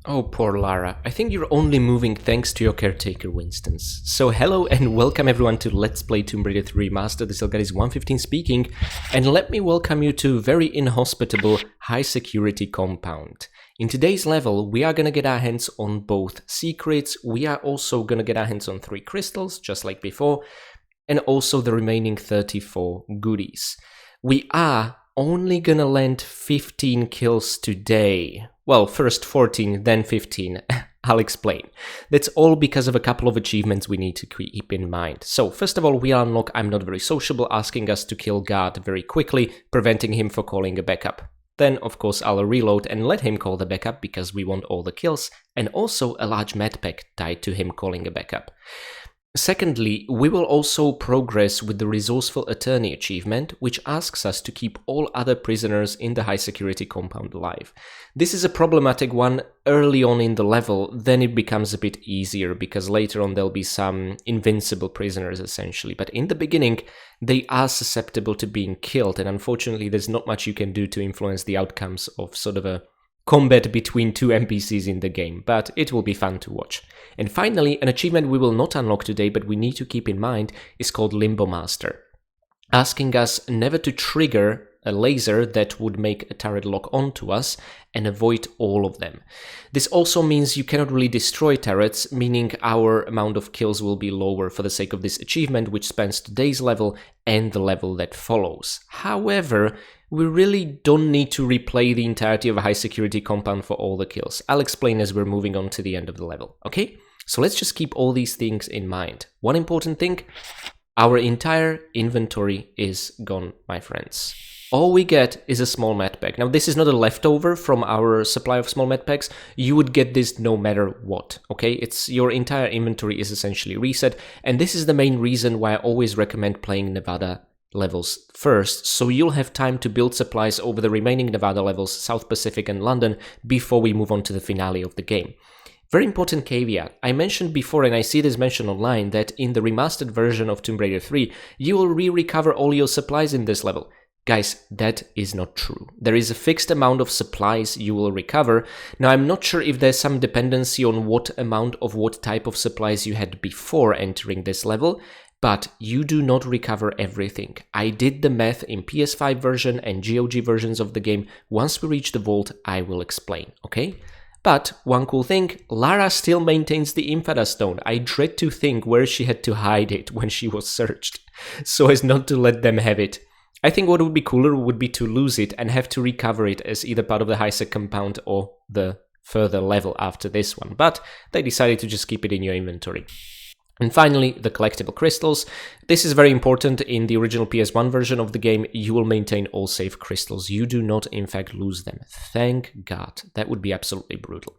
Oh, poor Lara. I think you're only moving thanks to your caretaker, Winston's. So hello and welcome everyone to Let's Play Tomb Raider 3 Remastered. This is 115 speaking, and let me welcome you to a very inhospitable, high-security compound. In today's level, we are gonna get our hands on both secrets, we are also gonna get our hands on 3 crystals, just like before, and also the remaining 34 goodies. We are only gonna land 15 kills today. Well, first 14, then 15. I'll explain. That's all because of a couple of achievements we need to keep in mind. So, first of all, we unlock I'm Not Very Sociable, asking us to kill guard very quickly, preventing him from calling a backup. Then, of course, I'll reload and let him call the backup because we want all the kills, and also a large medpack tied to him calling a backup. Secondly, we will also progress with the Resourceful Attorney achievement, which asks us to keep all other prisoners in the high security compound alive. This is a problematic one early on in the level, then it becomes a bit easier because later on there'll be some invincible prisoners essentially, but in the beginning they are susceptible to being killed, and unfortunately there's not much you can do to influence the outcomes of sort of a combat between 2 NPCs in the game, but it will be fun to watch. And finally, an achievement we will not unlock today, but we need to keep in mind, is called Limbo Master, asking us never to trigger a laser that would make a turret lock onto us and avoid all of them. This also means you cannot really destroy turrets, meaning our amount of kills will be lower for the sake of this achievement, which spans today's level and the level that follows. However, we really don't need to replay the entirety of a high security compound for all the kills. I'll explain as we're moving on to the end of the level, okay? So let's just keep all these things in mind. One important thing, our entire inventory is gone, my friends. All we get is a small medpack. Now, this is not a leftover from our supply of small medpacks. You would get this no matter what, okay? It's your entire inventory is essentially reset, and this is the main reason why I always recommend playing Nevada levels first, so you'll have time to build supplies over the remaining Nevada levels, South Pacific and London, before we move on to the finale of the game. Very important caveat. I mentioned before, and I see this mentioned online, that in the remastered version of Tomb Raider 3, you will recover all your supplies in this level. Guys, that is not true. There is a fixed amount of supplies you will recover. Now, I'm not sure if there's some dependency on what amount of what type of supplies you had before entering this level, but you do not recover everything. I did the math in PS5 version and GOG versions of the game. Once we reach the vault, I will explain, okay? But one cool thing, Lara still maintains the Infada Stone. I dread to think where she had to hide it when she was searched, so as not to let them have it. I think what would be cooler would be to lose it and have to recover it as either part of the high-sec compound or the further level after this one, but they decided to just keep it in your inventory. And finally, the collectible crystals. This is very important. In the original PS1 version of the game, you will maintain all save crystals. You do not, in fact, lose them. Thank God. That would be absolutely brutal.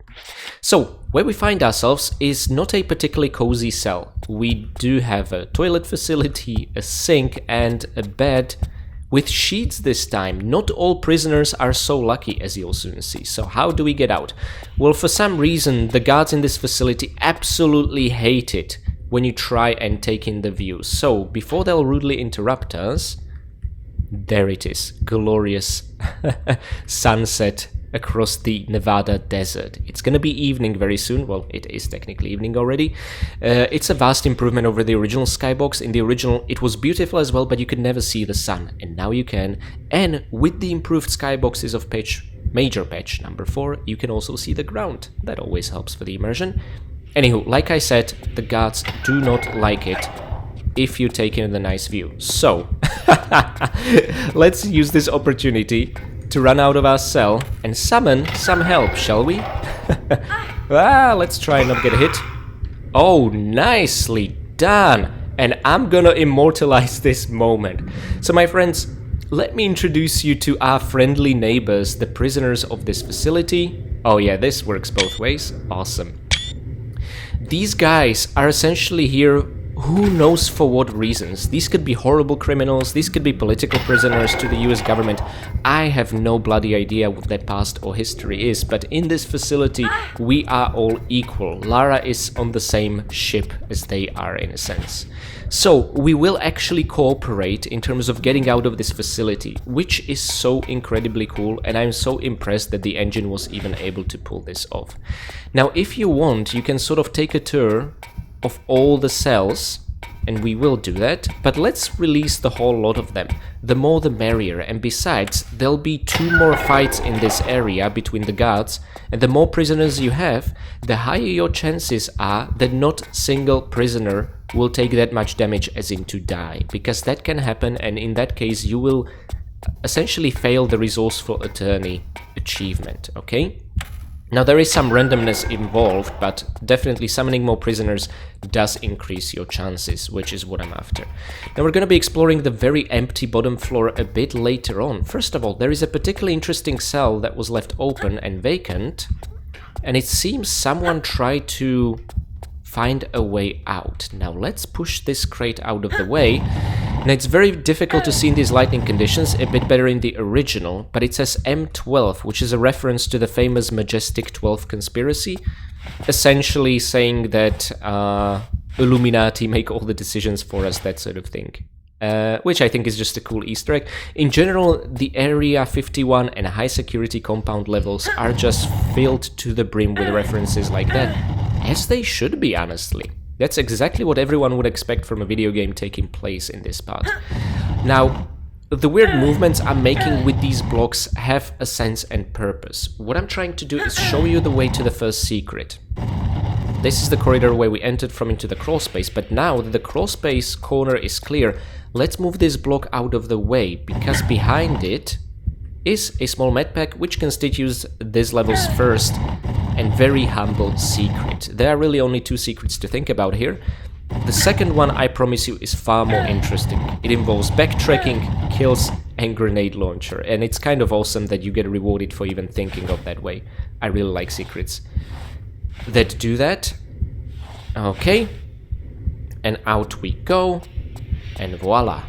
So, where we find ourselves is not a particularly cozy cell. We do have a toilet facility, a sink, and a bed with sheets this time. Not all prisoners are so lucky, as you'll soon see. So how do we get out? Well, for some reason, the guards in this facility absolutely hate it when you try and take in the view. So, before they'll rudely interrupt us, there it is, glorious sunset across the Nevada desert. It's gonna be evening very soon. Well, it is technically evening already. It's a vast improvement over the original skybox. In the original, it was beautiful as well, but you could never see the sun, and now you can. And with the improved skyboxes of major patch number 4, you can also see the ground. That always helps for the immersion. Anywho, like I said, the guards do not like it if you take in the nice view. So, let's use this opportunity to run out of our cell and summon some help, shall we? Let's try and not get hit. Oh, nicely done! And I'm gonna immortalize this moment. So my friends, let me introduce you to our friendly neighbors, the prisoners of this facility. Oh yeah, this works both ways. Awesome. These guys are essentially here who knows for what reasons. These could be horrible criminals, these could be political prisoners to the US government. I have no bloody idea what their past or history is, but in this facility we are all equal. Lara is on the same ship as they are, in a sense. So we will actually cooperate in terms of getting out of this facility, which is so incredibly cool, and I'm so impressed that the engine was even able to pull this off. Now if you want, you can sort of take a tour of all the cells, and we will do that, but let's release the whole lot of them. The more the merrier, and besides, there'll be 2 more fights in this area between the guards, and the more prisoners you have, the higher your chances are that not single prisoner will take that much damage as in to die, because that can happen, and in that case you will essentially fail the Resourceful Attorney achievement, okay? Now there is some randomness involved, but definitely summoning more prisoners does increase your chances, which is what I'm after. Now we're going to be exploring the very empty bottom floor a bit later on. First of all, there is a particularly interesting cell that was left open and vacant, and it seems someone tried to find a way out. Now let's push this crate out of the way. Now it's very difficult to see in these lighting conditions, a bit better in the original, but it says M12, which is a reference to the famous Majestic 12 conspiracy, essentially saying that Illuminati make all the decisions for us, that sort of thing. Which I think is just a cool Easter egg. In general, the Area 51 and high security compound levels are just filled to the brim with references like that, as they should be, honestly. That's exactly what everyone would expect from a video game taking place in this part. Now, the weird movements I'm making with these blocks have a sense and purpose. What I'm trying to do is show you the way to the first secret. This is the corridor where we entered from into the crawl space, but now that the crawl space corner is clear, let's move this block out of the way, because behind it is a small medpack which constitutes this level's first and very humble secret. There are really only 2 secrets to think about here. The second one, I promise you, is far more interesting. It involves backtracking, kills, and grenade launcher, and it's kind of awesome that you get rewarded for even thinking of that way. I really like secrets that do that. Okay, and out we go, and voila.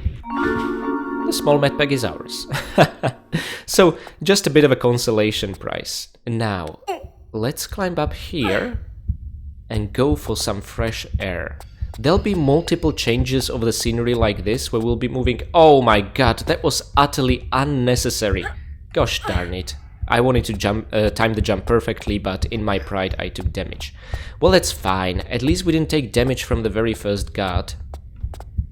The small medpack is ours. So, just a bit of a consolation prize. Now, let's climb up here and go for some fresh air. There'll be multiple changes of the scenery like this, where we'll be moving... Oh my god, that was utterly unnecessary. Gosh darn it. I wanted to time the jump perfectly, but in my pride I took damage. Well, that's fine. At least we didn't take damage from the very first guard.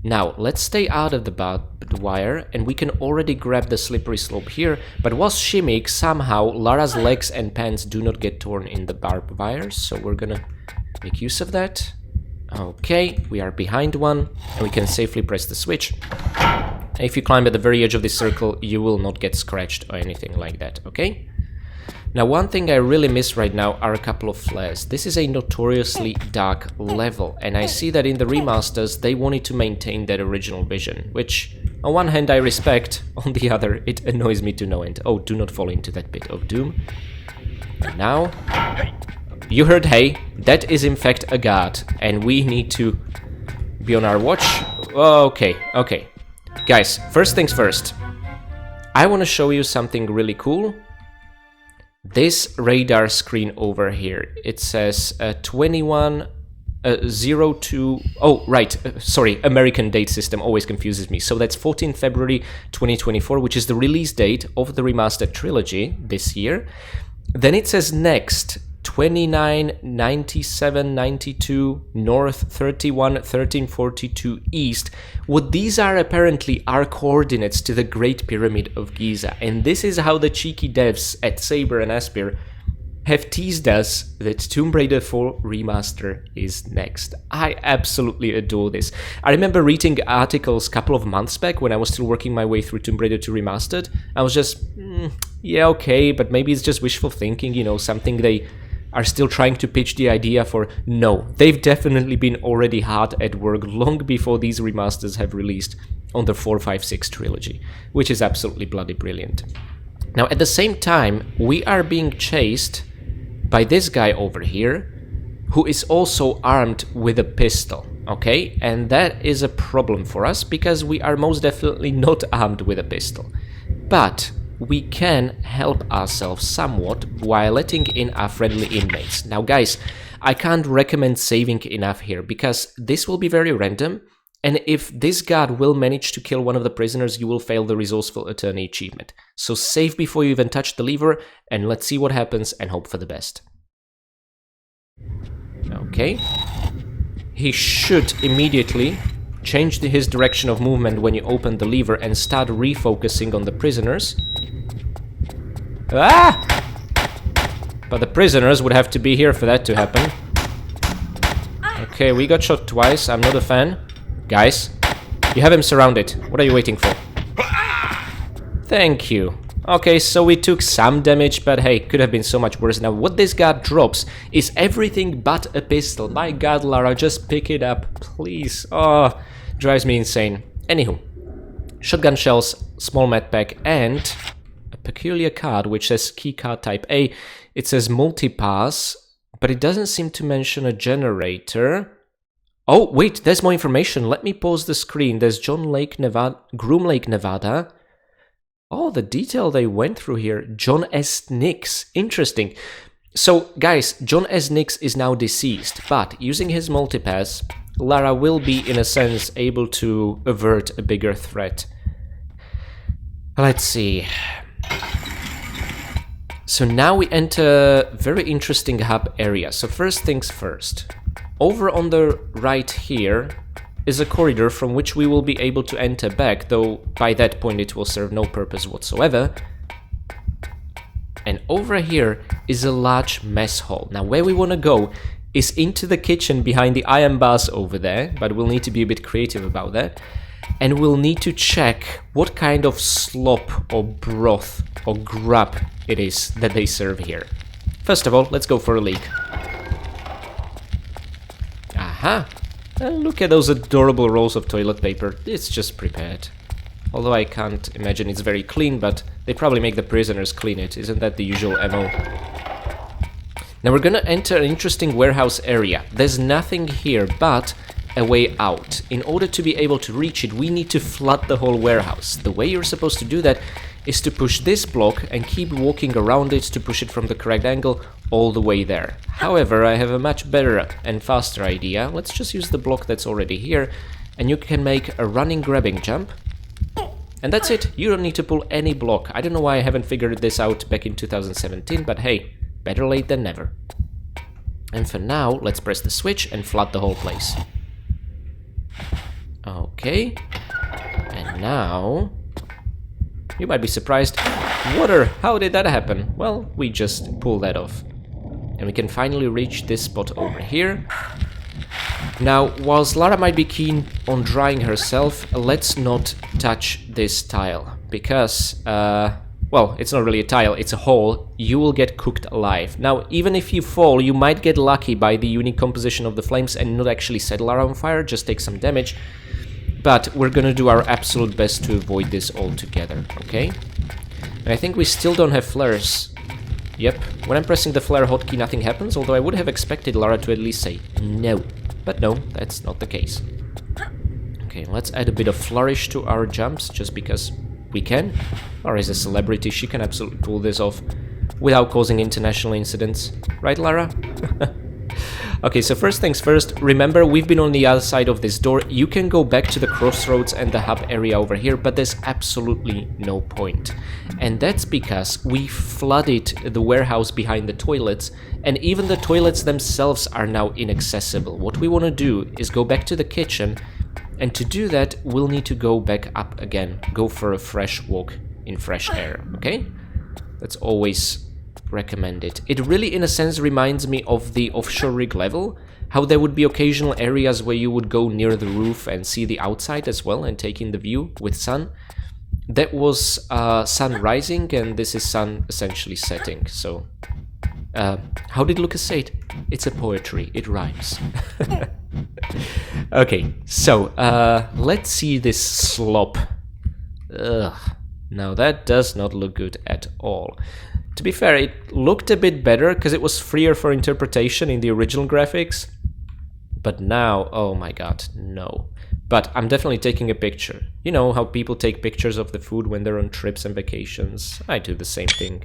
Now, let's stay out of the barbed wire, and we can already grab the slippery slope here, but while shimmying, somehow Lara's legs and pants do not get torn in the barbed wire, so we're gonna make use of that. Okay, we are behind one, and we can safely press the switch. If you climb at the very edge of this circle, you will not get scratched or anything like that, okay? Now, one thing I really miss right now are a couple of flares. This is a notoriously dark level, and I see that in the remasters they wanted to maintain that original vision, which on one hand I respect, on the other it annoys me to no end. Oh, do not fall into that pit of doom. And now, you heard hey, that is in fact a guard, and we need to be on our watch. Okay. Guys, first things first. I want to show you something really cool. This radar screen over here, it says 2102. Oh, right. Sorry, American date system always confuses me. So that's 14 February 2024, which is the release date of the Remastered trilogy this year. Then it says next 29 97 92 north 31 1342 east. What these are apparently are coordinates to the Great Pyramid of Giza, and this is how the cheeky devs at Saber and Aspyr have teased us that Tomb Raider 4 Remaster is next. I absolutely adore this. I remember reading articles a couple of months back when I was still working my way through Tomb Raider 2 Remastered. I was just, yeah, okay, but maybe it's just wishful thinking, you know, something they are still trying to pitch the idea for. No, they've definitely been already hard at work long before these remasters have released on the 4, 5, 6 trilogy, which is absolutely bloody brilliant. Now, at the same time, we are being chased by this guy over here, who is also armed with a pistol. Okay, and that is a problem for us because we are most definitely not armed with a pistol. But we can help ourselves somewhat while letting in our friendly inmates. Now guys, I can't recommend saving enough here because this will be very random, and if this guard will manage to kill one of the prisoners, you will fail the Resourceful Attorney achievement. So save before you even touch the lever, and let's see what happens and hope for the best. Okay. He should immediately change his direction of movement when you open the lever and start refocusing on the prisoners. Ah! But the prisoners would have to be here for that to happen. Okay, we got shot twice. I'm not a fan. Guys, you have him surrounded. What are you waiting for? Thank you. Okay, so we took some damage, but hey, could have been so much worse. Now, what this guard drops is everything but a pistol. My god, Lara, just pick it up, please. Oh, drives me insane. Anywho, shotgun shells, small medpack, and a peculiar card which says keycard type A. It says multipass, but it doesn't seem to mention a generator. Oh, wait, there's more information. Let me pause the screen. There's Groom Lake, Nevada. Oh, the detail they went through here. John S. Nix. Interesting. So, guys, John S. Nix is now deceased, but using his multipass, Lara will be, in a sense, able to avert a bigger threat. Let's see. So now we enter a very interesting hub area. So first things first. Over on the right here is a corridor from which we will be able to enter back, though by that point it will serve no purpose whatsoever. And over here is a large mess hall. Now where we want to go is into the kitchen behind the iron bars over there, but we'll need to be a bit creative about that. And we'll need to check what kind of slop or broth or grub it is that they serve here. First of all, let's go for a leak. Aha! Look at those adorable rolls of toilet paper. It's just prepared. Although I can't imagine it's very clean, but they probably make the prisoners clean it. Isn't that the usual MO? Now we're gonna enter an interesting warehouse area. There's nothing here but a way out. In order to be able to reach it, we need to flood the whole warehouse. The way you're supposed to do that is to push this block and keep walking around it to push it from the correct angle all the way there. However, I have a much better and faster idea. Let's just use the block that's already here, and you can make a running grabbing jump. And that's it. You don't need to pull any block. I don't know why I haven't figured this out back in 2017, but hey, better late than never. And for now, let's press the switch and flood the whole place. Okay. And now... you might be surprised. Water! How did that happen? Well, we just pulled that off. And we can finally reach this spot over here. Now, whilst Lara might be keen on drying herself, let's not touch this tile. Because, well, it's not really a tile, it's a hole. You will get cooked alive. Now, even if you fall, you might get lucky by the unique composition of the flames and not actually set Lara on fire, just take some damage. But we're gonna do our absolute best to avoid this altogether, okay? And I think we still don't have flares. Yep, when I'm pressing the flare hotkey nothing happens, although I would have expected Lara to at least say no. But no, that's not the case. Okay, let's add a bit of flourish to our jumps, just because we can. Lara is a celebrity, she can absolutely pull this off without causing international incidents. Right, Lara? Okay, so first things first, remember we've been on the other side of this door. You can go back to the crossroads and the hub area over here, but there's absolutely no point. And that's because we flooded the warehouse behind the toilets, and even the toilets themselves are now inaccessible. What we want to do is go back to the kitchen, and to do that, we'll need to go back up again. Go for a fresh walk in fresh air, okay? That's always recommended. It really, in a sense, reminds me of the offshore rig level, how there would be occasional areas where you would go near the roof and see the outside as well and take in the view with sun. That was sun rising, and this is sun essentially setting. So, how did Lucas say it? It's a poetry, it rhymes. Okay, so let's see this slop. Ugh, now that does not look good at all. To be fair, it looked a bit better because it was freer for interpretation in the original graphics. But now, oh my god, no. But I'm definitely taking a picture. You know how people take pictures of the food when they're on trips and vacations? I do the same thing.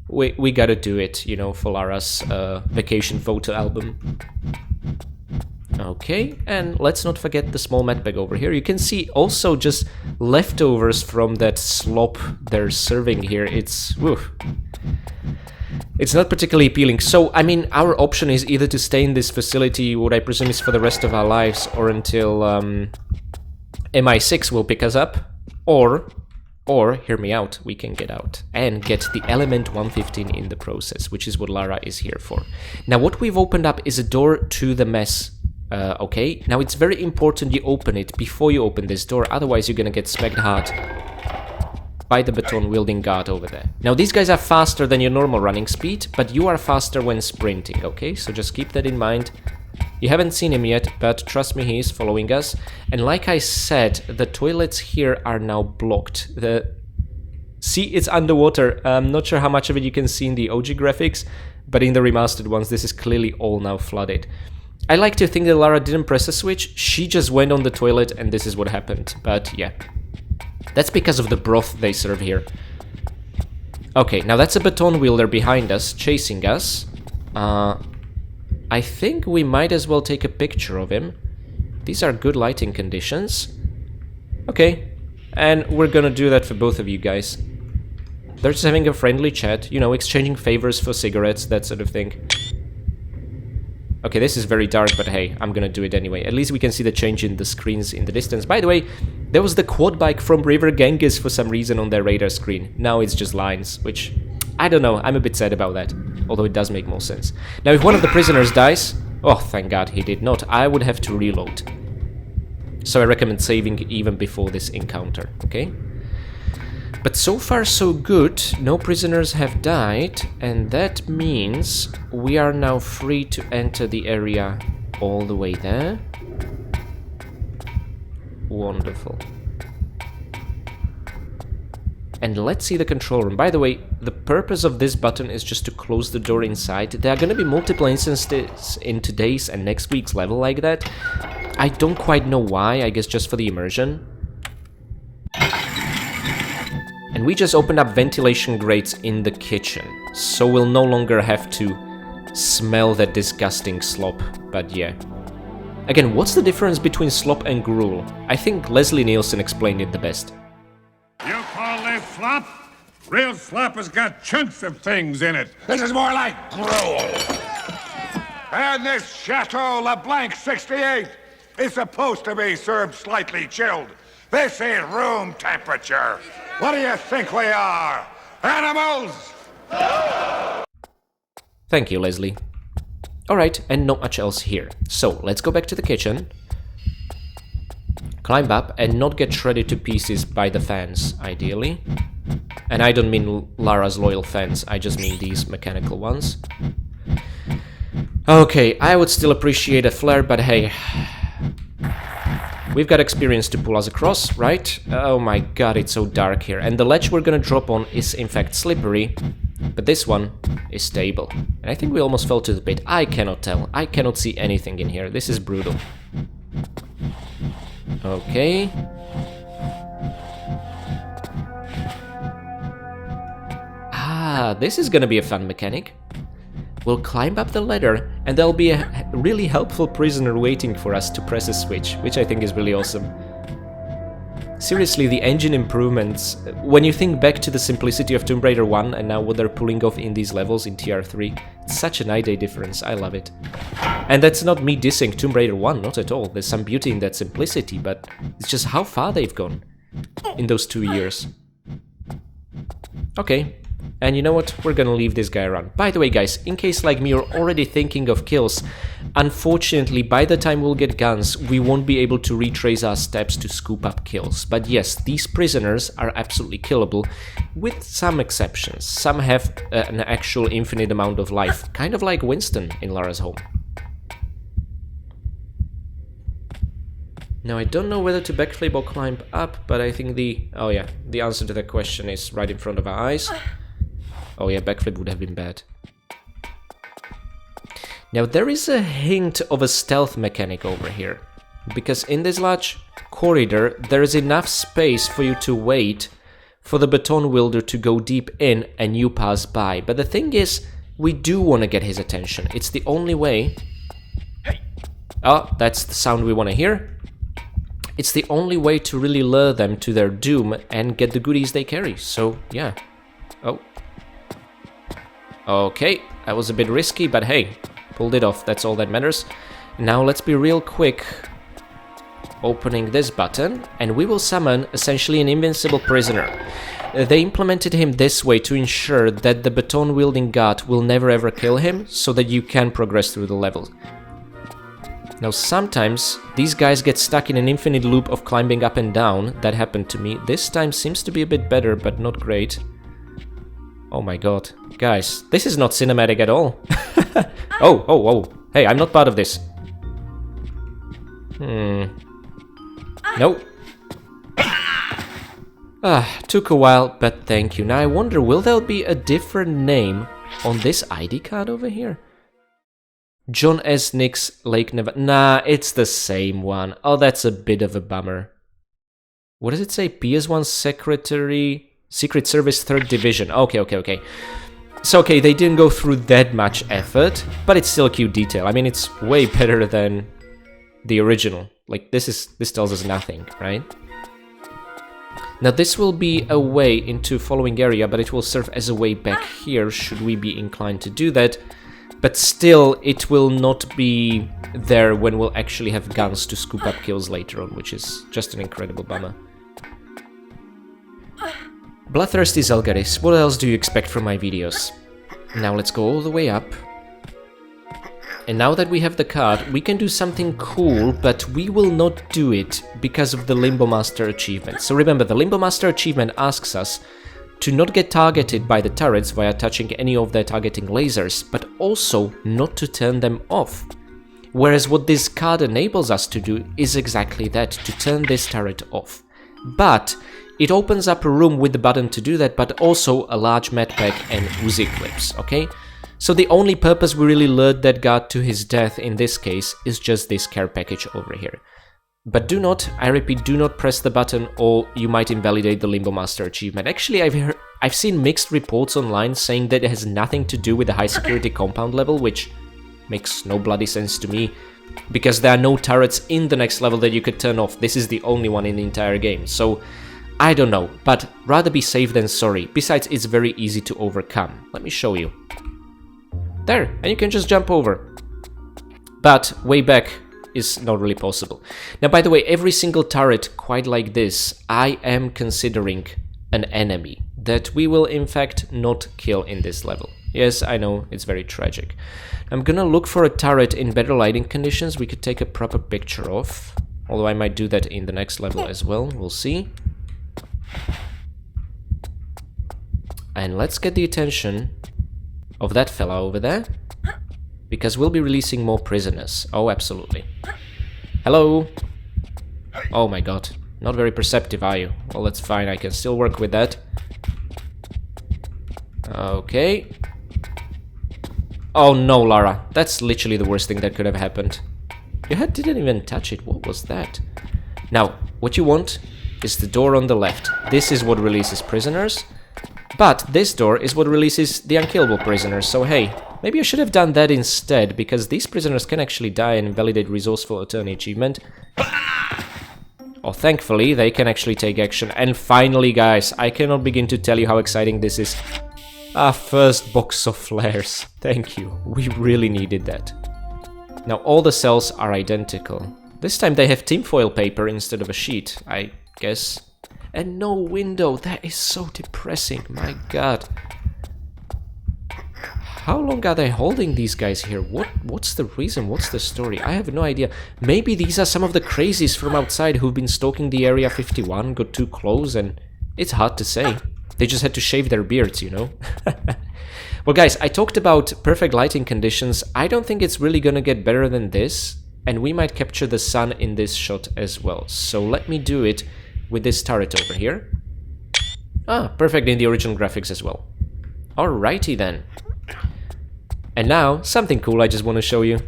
We gotta do it, you know, for Lara's vacation photo album. Okay, and let's not forget the small mat bag over here. You can see also just leftovers from that slop they're serving here. It's not particularly appealing. So, I mean, our option is either to stay in this facility, what I presume is for the rest of our lives, or until MI6 will pick us up, or, hear me out, we can get out and get the element 115 in the process, which is what Lara is here for. Now, what we've opened up is a door to the mess. Okay, now it's very important you open it before you open this door, otherwise you're gonna get smacked hard by the baton-wielding guard over there. Now, these guys are faster than your normal running speed, but you are faster when sprinting, okay? So just keep that in mind. You haven't seen him yet, but trust me, he is following us. And like I said, the toilets here are now blocked. See, it's underwater. I'm not sure how much of it you can see in the OG graphics, but in the remastered ones, this is clearly all now flooded. I like to think that Lara didn't press a switch, she just went on the toilet and this is what happened, but yeah. That's because of the broth they serve here. Okay, now that's a baton wielder behind us, chasing us. I think we might as well take a picture of him. These are good lighting conditions. Okay, and we're gonna do that for both of you guys. They're just having a friendly chat, you know, exchanging favors for cigarettes, that sort of thing. Okay, this is very dark, but hey, I'm gonna do it anyway. At least we can see the change in the screens in the distance. By the way, there was the quad bike from River Genghis for some reason on their radar screen. Now it's just lines, which, I don't know, I'm a bit sad about that. Although it does make more sense. Now, if one of the prisoners dies... Oh, thank God he did not. I would have to reload. So I recommend saving even before this encounter, okay? But so far so good, no prisoners have died, and that means we are now free to enter the area all the way there. Wonderful. And let's see the control room. By the way, the purpose of this button is just to close the door inside. There are gonna be multiple instances in today's and next week's level like that. I don't quite know why, I guess just for the immersion. And we just opened up ventilation grates in the kitchen, so we'll no longer have to smell that disgusting slop, but yeah. Again, what's the difference between slop and gruel? I think Leslie Nielsen explained it the best. You call this slop? Real slop has got chunks of things in it. This is more like gruel. And this Chateau LeBlanc 68 is supposed to be served slightly chilled. This is room temperature. What do you think we are? Animals? Thank you, Leslie. Alright, and not much else here. So, let's go back to the kitchen. Climb up and not get shredded to pieces by the fans, ideally. And I don't mean Lara's loyal fans, I just mean these mechanical ones. Okay, I would still appreciate a flare, but hey... We've got experience to pull us across, right? Oh my god, it's so dark here. And the ledge we're gonna drop on is in fact slippery, but this one is stable. And I think we almost fell to the pit. I cannot tell. I cannot see anything in here. This is brutal. Okay. Ah, this is gonna be a fun mechanic. We'll climb up the ladder, and there'll be a really helpful prisoner waiting for us to press a switch, which I think is really awesome. Seriously, the engine improvements, when you think back to the simplicity of Tomb Raider 1 and now what they're pulling off in these levels in TR3, it's such a night-day difference, I love it. And that's not me dissing Tomb Raider 1, not at all, there's some beauty in that simplicity, but it's just how far they've gone in those 2 years. Okay. And you know what? We're gonna leave this guy around. By the way, guys, in case like me you're already thinking of kills, unfortunately, by the time we'll get guns, we won't be able to retrace our steps to scoop up kills. But yes, these prisoners are absolutely killable, with some exceptions. Some have an actual infinite amount of life, kind of like Winston in Lara's home. Now, I don't know whether to backflip or climb up, but I think the answer to that question is right in front of our eyes. Oh yeah, backflip would have been bad. Now there is a hint of a stealth mechanic over here, because in this large corridor there is enough space for you to wait for the baton wielder to go deep in and you pass by. But the thing is, we do want to get his attention. It's the only way. Oh, that's the sound we want to hear. It's the only way to really lure them to their doom and get the goodies they carry. So, yeah. Oh. Okay, that was a bit risky, but hey, pulled it off. That's all that matters. Now let's be real quick. Opening this button, and we will summon essentially an invincible prisoner. They implemented him this way to ensure that the baton-wielding god will never ever kill him, so that you can progress through the level. Now sometimes these guys get stuck in an infinite loop of climbing up and down. That happened to me. This time seems to be a bit better, but not great. Oh my god. Guys, this is not cinematic at all. Oh. Hey, I'm not part of this. Nope. Took a while, but thank you. Now I wonder, will there be a different name on this ID card over here? John S. Nix, Lake Nevada. Nah, it's the same one. Oh, that's a bit of a bummer. What does it say? PS1 Secretary, Secret Service 3rd Division. Okay. So, okay, they didn't go through that much effort, but it's still a cute detail. I mean, it's way better than the original. Like, this tells us nothing, right? Now, this will be a way into following area, but it will serve as a way back here, should we be inclined to do that. But still, it will not be there when we'll actually have guns to scoop up kills later on, which is just an incredible bummer. Bloodthirsty Zelgaris, what else do you expect from my videos? Now let's go all the way up. And now that we have the card, we can do something cool, but we will not do it because of the Limbo Master achievement. So remember, the Limbo Master achievement asks us to not get targeted by the turrets via touching any of their targeting lasers, but also not to turn them off. Whereas what this card enables us to do is exactly that, to turn this turret off. But it opens up a room with the button to do that, but also a large medpack and Uzi clips, okay? So the only purpose we really lured that guard to his death in this case is just this care package over here. But do not, I repeat, do not press the button or you might invalidate the Limbo Master achievement. Actually, I've seen mixed reports online saying that it has nothing to do with the high security compound level, which makes no bloody sense to me, because there are no turrets in the next level that you could turn off. This is the only one in the entire game, so I don't know, but rather be safe than sorry. Besides, it's very easy to overcome. Let me show you. There, and you can just jump over. But way back is not really possible. Now, by the way, every single turret quite like this, I am considering an enemy that we will in fact not kill in this level. Yes, I know, it's very tragic. I'm gonna look for a turret in better lighting conditions we could take a proper picture of. Although I might do that in the next level as well, we'll see. And let's get the attention of that fella over there, because we'll be releasing more prisoners. Oh, absolutely. Hello? Oh my god. Not very perceptive, are you? Well, that's fine, I can still work with that. Okay. Oh no, Lara. That's literally the worst thing that could have happened. Your head didn't even touch it. What was that? Now, what you want is the door on the left. This is what releases prisoners. But this door is what releases the unkillable prisoners, so hey, maybe I should have done that instead, because these prisoners can actually die and invalidate Resourceful Attorney achievement. Oh, thankfully, they can actually take action. And finally, guys, I cannot begin to tell you how exciting this is. Our first box of flares. Thank you. We really needed that. Now, all the cells are identical. This time they have tinfoil paper instead of a sheet, I guess. And no window. That is so depressing. My god. How long are they holding these guys here? What's the reason? What's the story? I have no idea. Maybe these are some of the crazies from outside who've been stalking the Area 51, got too close, and it's hard to say. They just had to shave their beards, you know? Well, guys, I talked about perfect lighting conditions. I don't think it's really gonna get better than this, and we might capture the sun in this shot as well. So let me do it with this turret over here. Ah, perfect in the original graphics as well. Alrighty then. And now, something cool I just want to show you.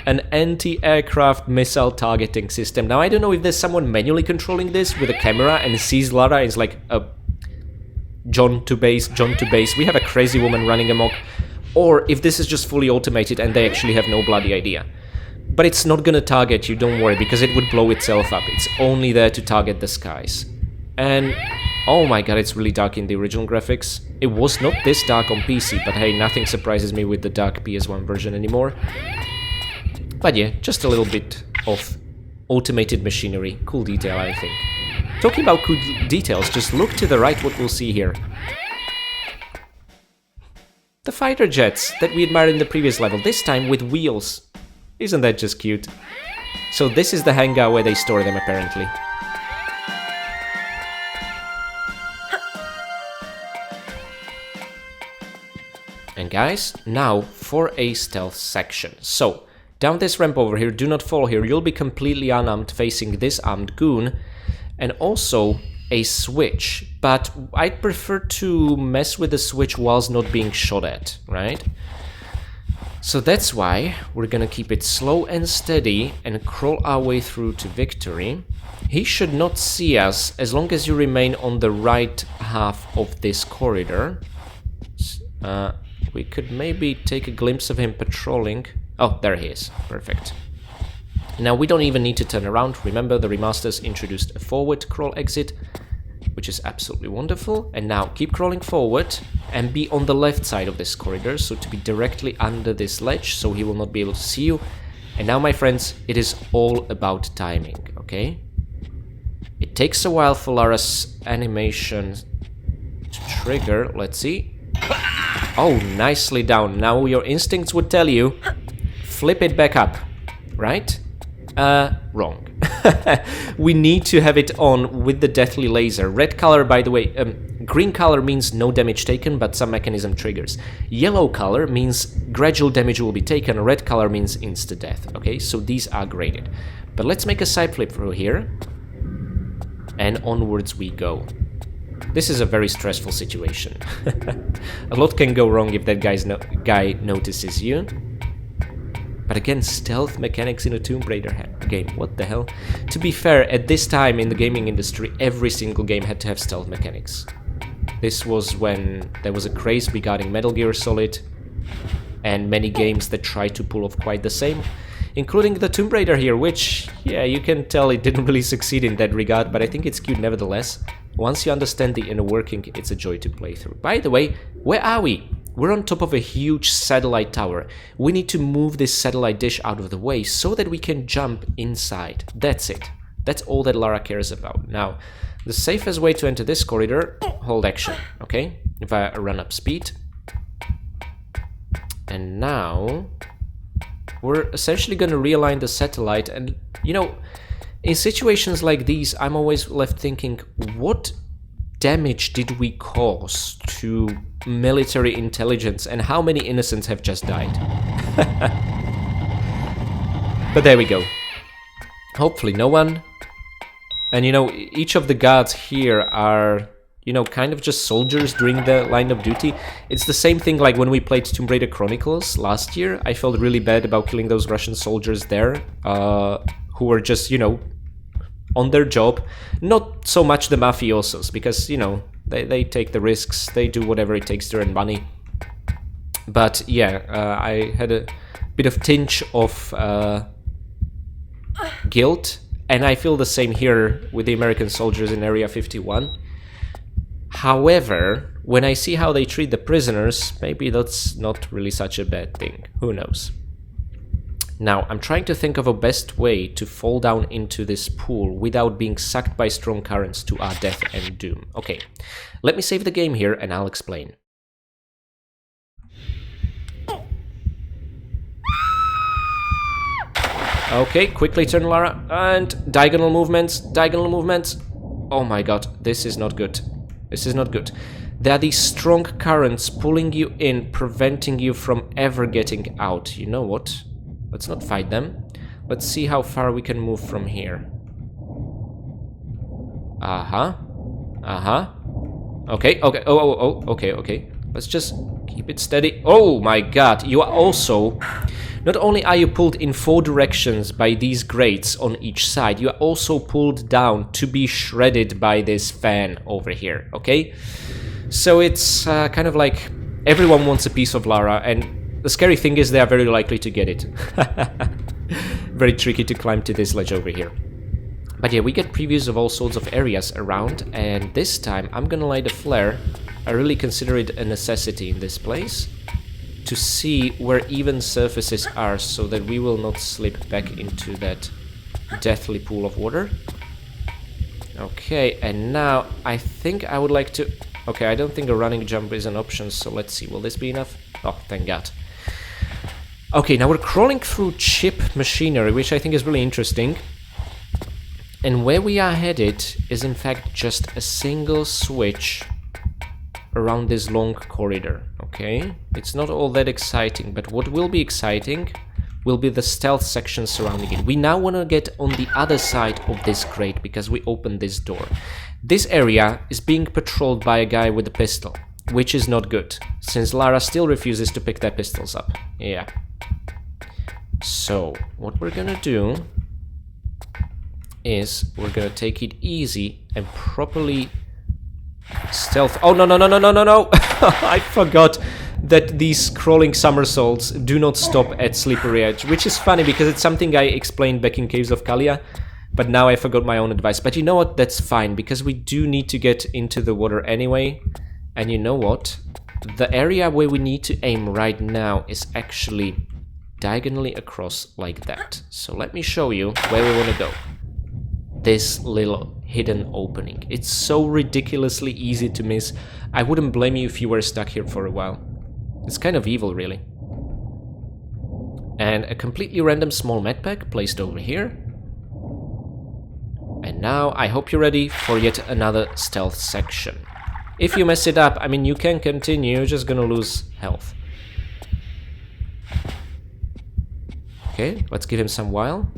An anti-aircraft missile targeting system. Now, I don't know if there's someone manually controlling this with a camera and sees Lara and is like, John to base, we have a crazy woman running amok. Or if this is just fully automated and they actually have no bloody idea. But it's not gonna target you, don't worry, because it would blow itself up. It's only there to target the skies. And, oh my god, it's really dark in the original graphics. It was not this dark on PC, but hey, nothing surprises me with the dark PS1 version anymore. But yeah, just a little bit of automated machinery. Cool detail, I think. Talking about cool details, just look to the right what we'll see here. The fighter jets that we admired in the previous level, this time with wheels. Isn't that just cute? So this is the hangar where they store them, apparently. And guys, now for a stealth section. So, down this ramp over here, do not fall here, you'll be completely unarmed facing this armed goon. And also a switch, but I'd prefer to mess with the switch whilst not being shot at, right? So that's why we're gonna keep it slow and steady and crawl our way through to victory. He should not see us as long as you remain on the right half of this corridor. We could maybe take a glimpse of him patrolling. Oh, there he is. Perfect. Now, we don't even need to turn around. Remember, the remasters introduced a forward crawl exit, which is absolutely wonderful. And now, keep crawling forward and be on the left side of this corridor, so to be directly under this ledge, so he will not be able to see you. And now, my friends, it is all about timing, okay? It takes a while for Lara's animation to trigger. Let's see. Oh, nicely down. Now, your instincts would tell you, flip it back up, right? Wrong. We need to have it on with the deathly laser. Red color, by the way, green color means no damage taken, but some mechanism triggers. Yellow color means gradual damage will be taken. Red color means insta-death, okay? So these are graded. But let's make a side flip through here. And onwards we go. This is a very stressful situation. A lot can go wrong if that guy notices you. But again, stealth mechanics in a Tomb Raider game, what the hell? To be fair, at this time in the gaming industry, every single game had to have stealth mechanics. This was when there was a craze regarding Metal Gear Solid, and many games that tried to pull off quite the same, including the Tomb Raider here, which, yeah, you can tell it didn't really succeed in that regard, but I think it's cute nevertheless. Once you understand the inner working, it's a joy to play through. By the way, where are we? We're on top of a huge satellite tower. We need to move this satellite dish out of the way so that we can jump inside. That's it. That's all that Lara cares about. Now, the safest way to enter this corridor, hold action, okay? If I run up speed. And now, we're essentially going to realign the satellite. And, you know, in situations like these, I'm always left thinking, what damage did we cause to military intelligence and how many innocents have just died? But there we go. Hopefully no one. And you know, each of the guards here are, you know, kind of just soldiers during the line of duty. It's the same thing like when we played Tomb Raider Chronicles last year. I felt really bad about killing those Russian soldiers there, who were just, you know, on their job. Not so much the mafiosos, because, you know, they take the risks, they do whatever it takes to earn money. But yeah, I had a bit of tinge of guilt, and I feel the same here with the American soldiers in Area 51. However, when I see how they treat the prisoners, maybe that's not really such a bad thing. Who knows? Now, I'm trying to think of a best way to fall down into this pool without being sucked by strong currents to our death and doom. Okay, let me save the game here and I'll explain. Okay, quickly turn Lara, and diagonal movements, diagonal movements. Oh my god, this is not good. This is not good. There are these strong currents pulling you in, preventing you from ever getting out. You know what? Let's not fight them. Let's see how far we can move from here. Uh-huh. Uh-huh. Okay, okay. Okay, okay. Let's just keep it steady. Oh my god, you are also... Not only are you pulled in 4 directions by these grates on each side, you are also pulled down to be shredded by this fan over here, okay? So it's kind of like everyone wants a piece of Lara, and the scary thing is they are very likely to get it. Very tricky to climb to this ledge over here. But yeah, we get previews of all sorts of areas around, and this time I'm gonna light a flare. I really consider it a necessity in this place to see where even surfaces are so that we will not slip back into that deathly pool of water. Okay, and now I think I would like to... Okay, I don't think a running jump is an option, so let's see. Will this be enough? Oh, thank God. Okay, now we're crawling through chip machinery, which I think is really interesting. And where we are headed is in fact just a single switch around this long corridor, okay? It's not all that exciting, but what will be exciting will be the stealth section surrounding it. We now want to get on the other side of this grate because we opened this door. This area is being patrolled by a guy with a pistol, which is not good, since Lara still refuses to pick their pistols up. Yeah. So, what we're gonna do is we're gonna take it easy and properly stealth. Oh, no, no, no, no, no, no, no! I forgot that these crawling somersaults do not stop at Slippery Edge, which is funny because it's something I explained back in Caves of Kalia, but now I forgot my own advice. But you know what? That's fine, because we do need to get into the water anyway. And you know what? The area where we need to aim right now is actually diagonally across like that. So let me show you where we want to go. This little hidden opening. It's so ridiculously easy to miss. I wouldn't blame you if you were stuck here for a while. It's kind of evil, really. And a completely random small medpack placed over here. And now I hope you're ready for yet another stealth section. If you mess it up, I mean, you can continue, you're just gonna lose health. Okay, let's give him some while.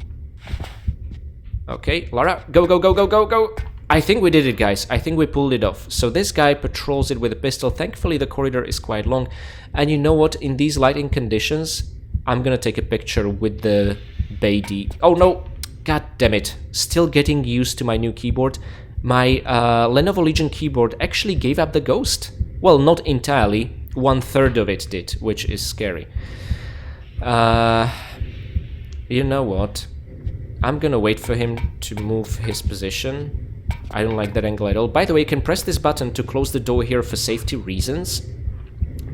Okay, Lara, go, go, go, go, go, go! I think we did it, guys. I think we pulled it off. So this guy patrols it with a pistol. Thankfully, the corridor is quite long. And you know what? In these lighting conditions, I'm gonna take a picture with the Beatty. Oh, no! God damn it. Still getting used to my new keyboard. My Lenovo Legion keyboard actually gave up the ghost. Well, not entirely. 1/3 of it did, which is scary. You know what? I'm gonna wait for him to move his position. I don't like that angle at all. By the way, you can press this button to close the door here for safety reasons.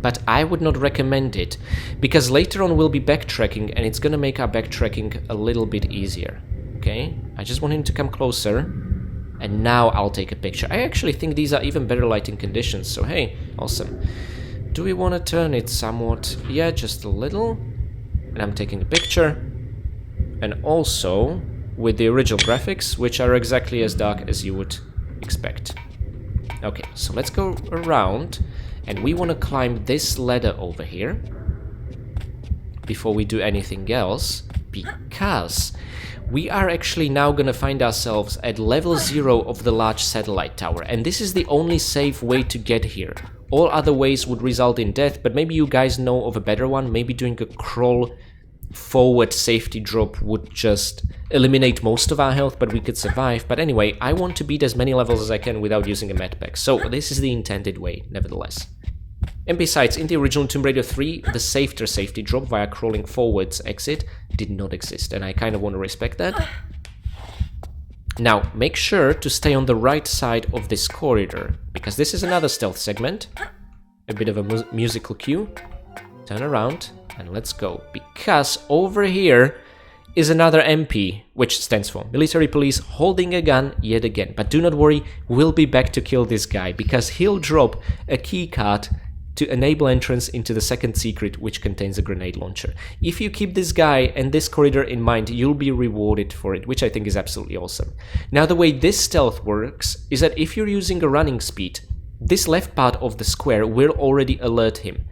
But I would not recommend it, because later on we'll be backtracking and it's gonna make our backtracking a little bit easier. Okay? I just want him to come closer. And now I'll take a picture. I actually think these are even better lighting conditions, so hey, awesome. Do we want to turn it somewhat? Yeah, just a little. And I'm taking a picture. And also with the original graphics, which are exactly as dark as you would expect. Okay, so let's go around, and we want to climb this ladder over here before we do anything else, because we are actually now going to find ourselves at level 0 of the large satellite tower, and this is the only safe way to get here. All other ways would result in death, but maybe you guys know of a better one. Maybe doing a crawl forward safety drop would just eliminate most of our health, but we could survive. But anyway, I want to beat as many levels as I can without using a medpack, so this is the intended way, nevertheless. And besides, in the original Tomb Raider 3, the safer safety drop via crawling forwards exit did not exist, and I kind of want to respect that. Now, make sure to stay on the right side of this corridor, because this is another stealth segment. A bit of a musical cue. Turn around. And let's go, because over here is another MP, which stands for Military Police, holding a gun yet again. But do not worry, we'll be back to kill this guy, because he'll drop a key card to enable entrance into the second secret, which contains a grenade launcher. If you keep this guy and this corridor in mind, you'll be rewarded for it, which I think is absolutely awesome. Now, the way this stealth works is that if you're using a running speed, this left part of the square will already alert him.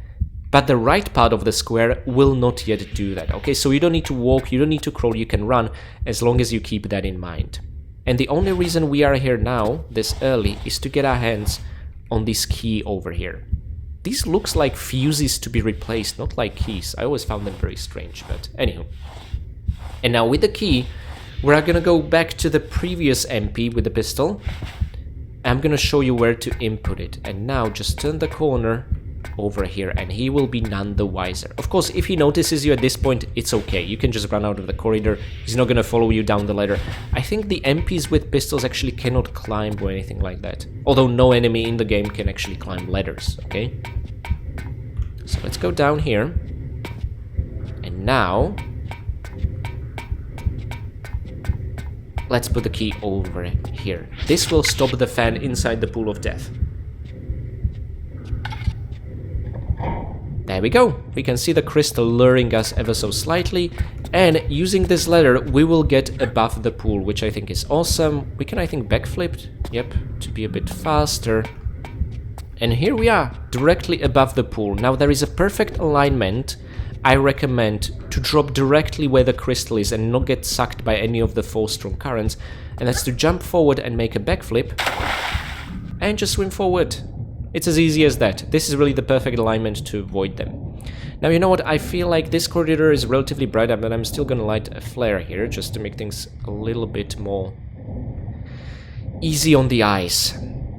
But the right part of the square will not yet do that, okay? So you don't need to walk, you don't need to crawl, you can run, as long as you keep that in mind. And the only reason we are here now, this early, is to get our hands on this key over here. These looks like fuses to be replaced, not like keys. I always found them very strange, but anywho. And now with the key, we're gonna go back to the previous MP with the pistol. I'm gonna show you where to input it. And now just turn the corner over here and he will be none the wiser. Of course, if he notices you at this point, it's okay. You can just run out of the corridor. He's not gonna follow you down the ladder. I think the MPs with pistols actually cannot climb or anything like that. Although no enemy in the game can actually climb ladders, okay? So let's go down here. And now let's put the key over here. This will stop the fan inside the pool of death. There we go. We can see the crystal luring us ever so slightly, and using this ladder we will get above the pool, which I think is awesome. We can, I think, backflip, yep, to be a bit faster. And here we are, directly above the pool. Now there is a perfect alignment. I recommend to drop directly where the crystal is and not get sucked by any of the 4 strong currents, and that's to jump forward and make a backflip and just swim forward. It's as easy as that. This is really the perfect alignment to avoid them. Now, you know what? I feel like this corridor is relatively bright, but I'm still gonna light a flare here just to make things a little bit more easy on the eyes.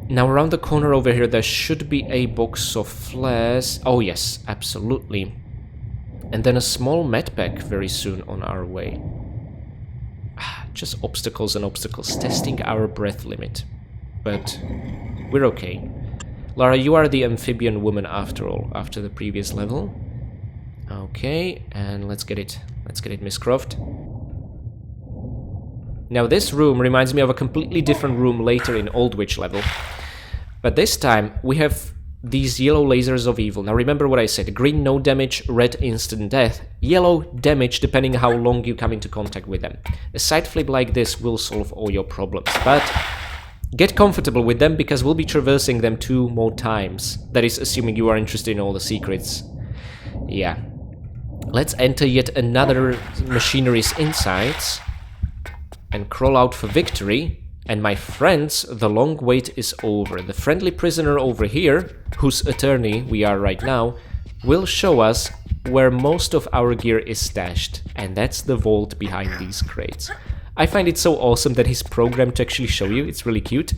Now, around the corner over here, there should be a box of flares. Oh, yes, absolutely. And then a small medpack very soon on our way. Just obstacles and obstacles, testing our breath limit. But we're okay. Lara, you are the amphibian woman after all, after the previous level. Okay, and let's get it, Miss Croft. Now this room reminds me of a completely different room later in Old Witch level. But this time we have these yellow lasers of evil. Now remember what I said, green no damage, red instant death, yellow damage depending how long you come into contact with them. A side flip like this will solve all your problems, but get comfortable with them because we'll be traversing them 2 more times. That is assuming you are interested in all the secrets. Yeah. Let's enter yet another machinery's insides and crawl out for victory. And my friends, the long wait is over. The friendly prisoner over here, whose attorney we are right now, will show us where most of our gear is stashed. And that's the vault behind these crates. I find it so awesome that he's programmed to actually show you. It's really cute.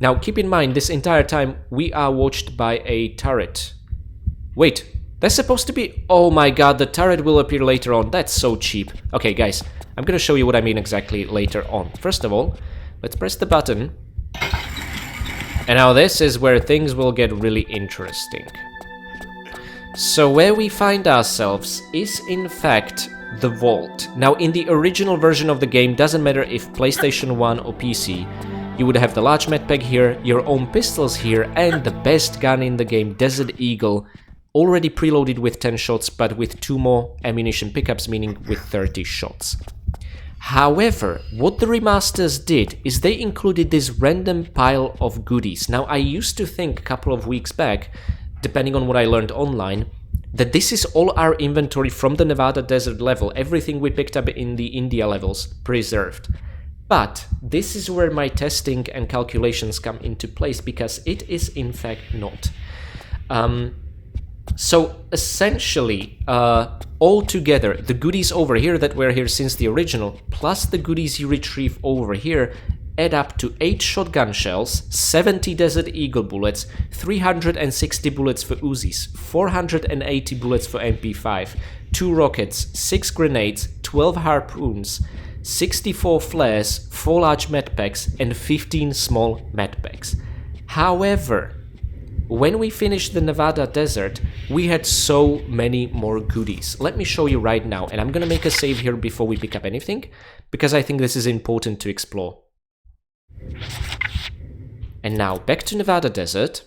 Now, keep in mind, this entire time we are watched by a turret. Wait, that's supposed to be... Oh my god, the turret will appear later on. That's so cheap. Okay, guys, I'm gonna show you what I mean exactly later on. First of all, let's press the button. And now this is where things will get really interesting. So where we find ourselves is, in fact, the vault. Now, in the original version of the game, doesn't matter if PlayStation 1 or PC, you would have the large medpack here, your own pistols here, and the best gun in the game, Desert Eagle, already preloaded with 10 shots, but with 2 more ammunition pickups, meaning with 30 shots. However, what the remasters did is they included this random pile of goodies. Now, I used to think a couple of weeks back, depending on what I learned online, that this is all our inventory from the Nevada Desert level, everything we picked up in the India levels preserved. But this is where my testing and calculations come into place, because it is in fact not. So essentially, all together, the goodies over here that were here since the original, plus the goodies you retrieve over here, add up to 8 shotgun shells, 70 Desert Eagle bullets, 360 bullets for Uzis, 480 bullets for MP5, 2 rockets, 6 grenades, 12 harpoons, 64 flares, 4 large medpacks, and 15 small medpacks. However, when we finished the Nevada Desert, we had so many more goodies. Let me show you right now, and I'm gonna make a save here before we pick up anything, because I think this is important to explore. And now, back to Nevada Desert.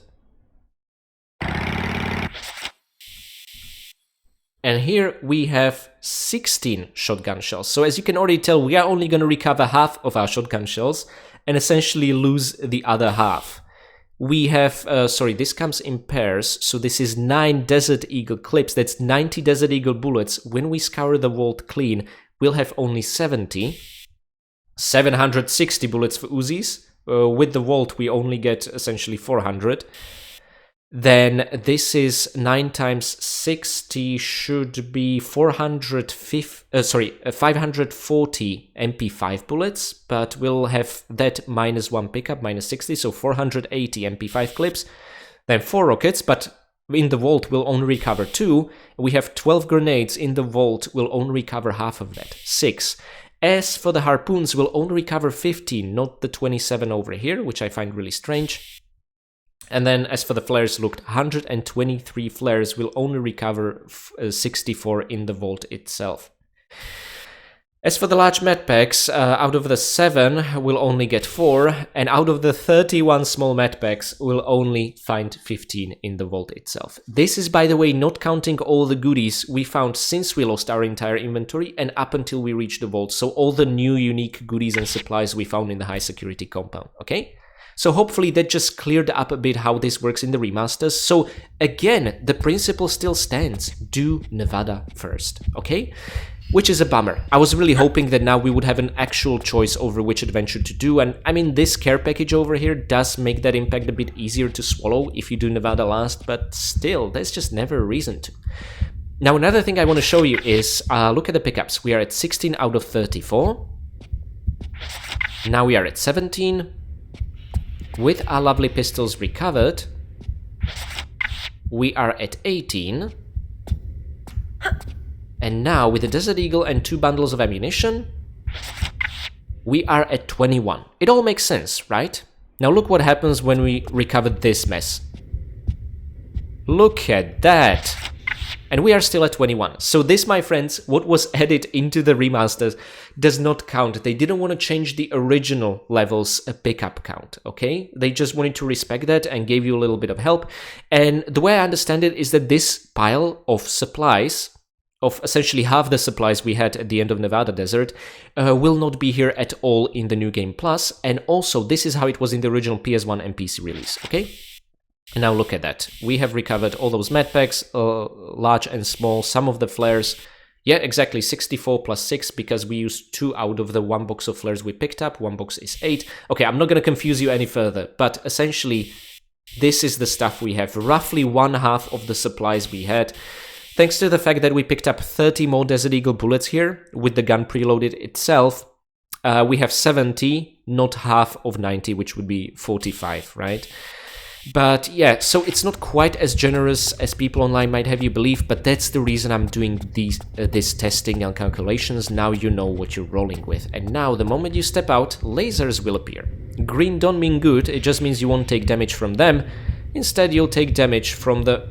And here we have 16 shotgun shells. So as you can already tell, we are only going to recover half of our shotgun shells and essentially lose the other half. We have, this comes in pairs, so this is 9 Desert Eagle clips, that's 90 Desert Eagle bullets. When we scour the vault clean, we'll have only 70. 760 bullets for Uzis. With the vault, we only get essentially 400. then this is 9 times 60 should be 540 MP5 bullets, but we'll have that minus 1 pickup, minus 60, so 480 MP5 clips. Then 4 rockets, but in the vault we'll only recover 2. We have 12 grenades in the vault, we'll only recover half of that, 6. As for the harpoons, we'll only recover 15, not the 27 over here, which I find really strange. And then as for the flares, look, 123 flares will only recover 64 in the vault itself. As for the large medpacks, out of the 7, we'll only get 4, and out of the 31 small medpacks, we'll only find 15 in the vault itself. This is, by the way, not counting all the goodies we found since we lost our entire inventory and up until we reached the vault, so all the new unique goodies and supplies we found in the high security compound, okay? So hopefully that just cleared up a bit how this works in the remasters. So again, the principle still stands. Do Nevada first, okay? Which is a bummer. I was really hoping that now we would have an actual choice over which adventure to do. And I mean, this care package over here does make that impact a bit easier to swallow if you do Nevada last, but still, there's just never a reason to. Now, another thing I want to show you is, look at the pickups. We are at 16 out of 34. Now we are at 17. With our lovely pistols recovered, we are at 18. And now, with the Desert Eagle and 2 bundles of ammunition, we are at 21. It all makes sense, right? Now look what happens when we recover this mess. Look at that! And we are still at 21. So this, my friends, what was added into the remasters does not count. They didn't want to change the original level's pickup count, okay? They just wanted to respect that and gave you a little bit of help. And the way I understand it is that this pile of supplies, of essentially half the supplies we had at the end of Nevada Desert, will not be here at all in the New Game Plus. And also, this is how it was in the original PS1 and PC release, okay? And now look at that. We have recovered all those medpacks, large and small, some of the flares. Yeah, exactly, 64 plus 6, because we used 2 out of the 1 box of flares we picked up. 1 box is 8. Okay, I'm not going to confuse you any further, but essentially, this is the stuff we have. Roughly 1/2 of the supplies we had. Thanks to the fact that we picked up 30 more Desert Eagle bullets here, with the gun preloaded itself, we have 70, not half of 90, which would be 45, right? But yeah, so it's not quite as generous as people online might have you believe, but that's the reason I'm doing this testing and calculations. Now you know what you're rolling with. And now, the moment you step out, lasers will appear. Green don't mean good, it just means you won't take damage from them. Instead, you'll take damage from the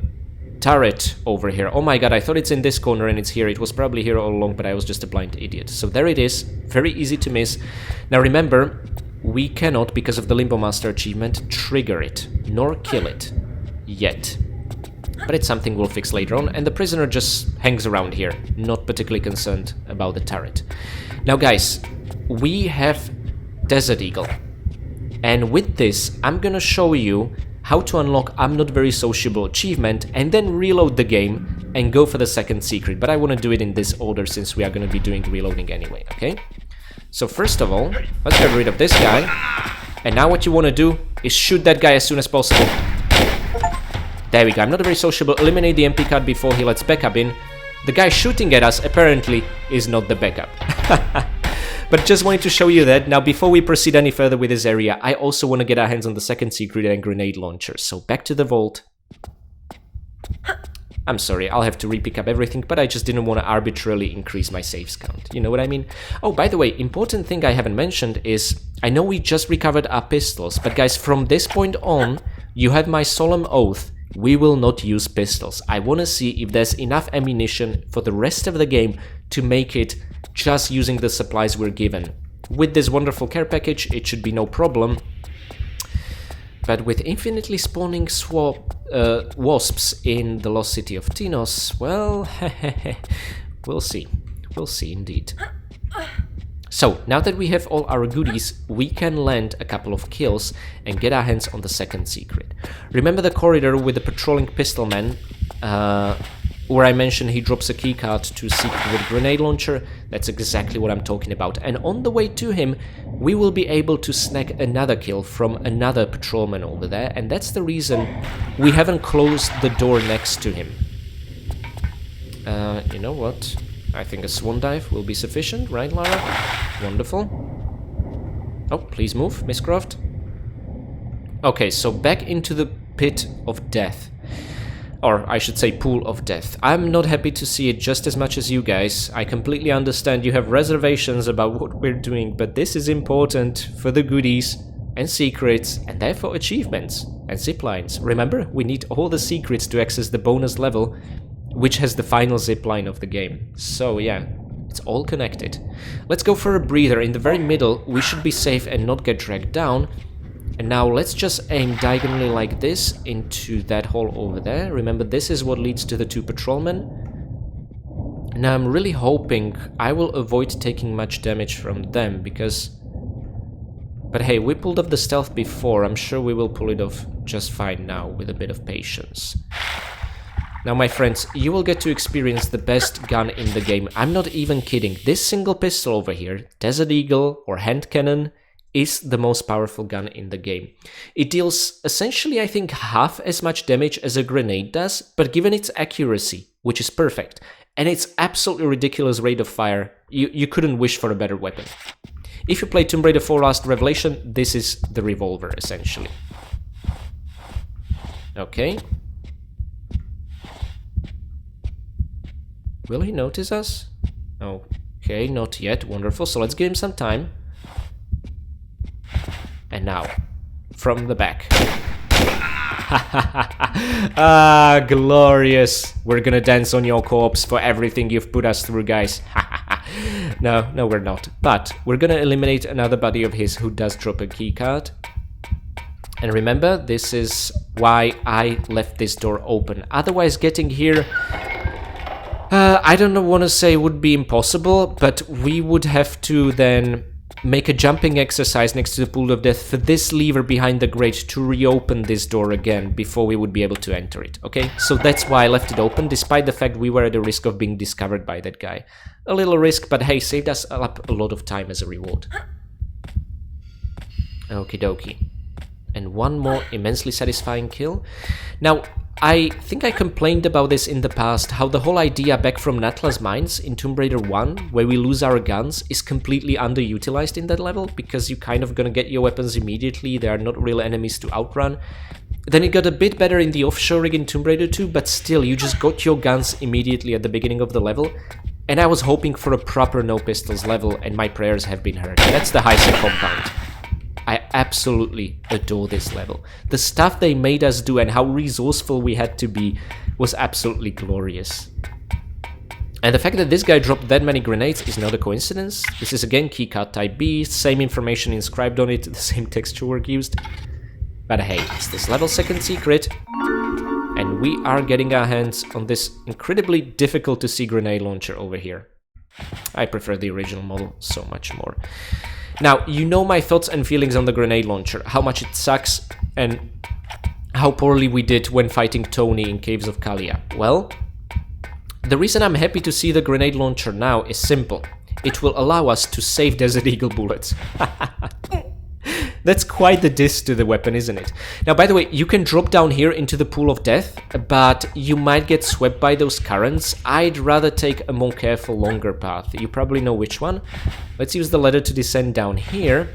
turret over here. Oh my god, I thought it's in this corner and it's here. It was probably here all along, but I was just a blind idiot. So there it is, very easy to miss. Now remember, we cannot, because of the Limbo Master achievement, trigger it, nor kill it, yet. But it's something we'll fix later on, and the prisoner just hangs around here, not particularly concerned about the turret. Now guys, we have Desert Eagle, and with this, I'm gonna show you how to unlock I'm Not Very Sociable achievement, and then reload the game and go for the second secret. But I want to do it in this order since we are going to be doing reloading anyway, okay? So first of all, let's get rid of this guy. And now what you want to do is shoot that guy as soon as possible. There we go, I'm Not Very Sociable. Eliminate the MP card before he lets backup in. The guy shooting at us apparently is not the backup. But just wanted to show you that. Now, before we proceed any further with this area, I also want to get our hands on the second secret and grenade launcher. So back to the vault. I'm sorry, I'll have to re-pick up everything, but I just didn't want to arbitrarily increase my saves count. You know what I mean? Oh, by the way, important thing I haven't mentioned is, I know we just recovered our pistols, but guys, from this point on, you have my solemn oath, we will not use pistols. I want to see if there's enough ammunition for the rest of the game to make it just using the supplies we're given. With this wonderful care package, it should be no problem. But with infinitely spawning wasps in the lost city of Tinos, well, we'll see. We'll see indeed. So, now that we have all our goodies, we can land a couple of kills and get our hands on the second secret. Remember the corridor with the patrolling pistolman? where I mentioned he drops a keycard to secret with grenade launcher, that's exactly what I'm talking about. And on the way to him, we will be able to snag another kill from another patrolman over there, and that's the reason we haven't closed the door next to him. You know what? I think a swan dive will be sufficient, right, Lara? Wonderful. Oh, please move, Miss Croft. Okay, so back into the pit of death. Or I should say pool of death. I'm not happy to see it just as much as you guys. I completely understand you have reservations about what we're doing, but this is important for the goodies and secrets, and therefore achievements and ziplines. Remember, we need all the secrets to access the bonus level, which has the final zipline of the game. So yeah, it's all connected. Let's go for a breather. In the very middle, we should be safe and not get dragged down. And now let's just aim diagonally like this into that hole over there. Remember, this is what leads to the two patrolmen. Now I'm really hoping I will avoid taking much damage from them, because... But hey, we pulled off the stealth before. I'm sure we will pull it off just fine now with a bit of patience. Now, my friends, you will get to experience the best gun in the game. I'm not even kidding. This single pistol over here, Desert Eagle or hand cannon, is the most powerful gun in the game. It deals essentially, I think, half as much damage as a grenade does, but given its accuracy, which is perfect, and its absolutely ridiculous rate of fire, you couldn't wish for a better weapon. If you play Tomb Raider 4 Last Revelation, this is the revolver, essentially. Okay. Will he notice us? Okay, not yet. Wonderful. So let's give him some time. And now, from the back. Ah, glorious. We're gonna dance on your corpse for everything you've put us through, guys. No, we're not. But we're gonna eliminate another buddy of his who does drop a keycard. And remember, this is why I left this door open. Otherwise, getting here... I don't want to say would be impossible, but we would have to then make a jumping exercise next to the pool of death for this lever behind the grate to reopen this door again before we would be able to enter it, okay? So that's why I left it open, despite the fact we were at the risk of being discovered by that guy. A little risk, but hey, saved us up a lot of time as a reward. Okie dokie. And one more immensely satisfying kill. Now, I think I complained about this in the past, how the whole idea back from Natla's Mines in Tomb Raider 1, where we lose our guns, is completely underutilized in that level, because you kind of gonna get your weapons immediately, they are not real enemies to outrun. Then it got a bit better in the offshoring in Tomb Raider 2, but still, you just got your guns immediately at the beginning of the level, and I was hoping for a proper no pistols level, and my prayers have been heard. That's the Heise compound. I absolutely adore this level. The stuff they made us do and how resourceful we had to be was absolutely glorious. And the fact that this guy dropped that many grenades is not a coincidence. This is again keycard type B, same information inscribed on it, the same texture work used. But hey, it's this level 2nd secret. And we are getting our hands on this incredibly difficult to see grenade launcher over here. I prefer the original model so much more. Now, you know my thoughts and feelings on the grenade launcher, how much it sucks, and how poorly we did when fighting Tony in Caves of Kalia. Well, the reason I'm happy to see the grenade launcher now is simple. It will allow us to save Desert Eagle bullets. That's quite the diss to the weapon, isn't it? Now, by the way, you can drop down here into the pool of death, but you might get swept by those currents. I'd rather take a more careful, longer path. You probably know which one. Let's use the ladder to descend down here,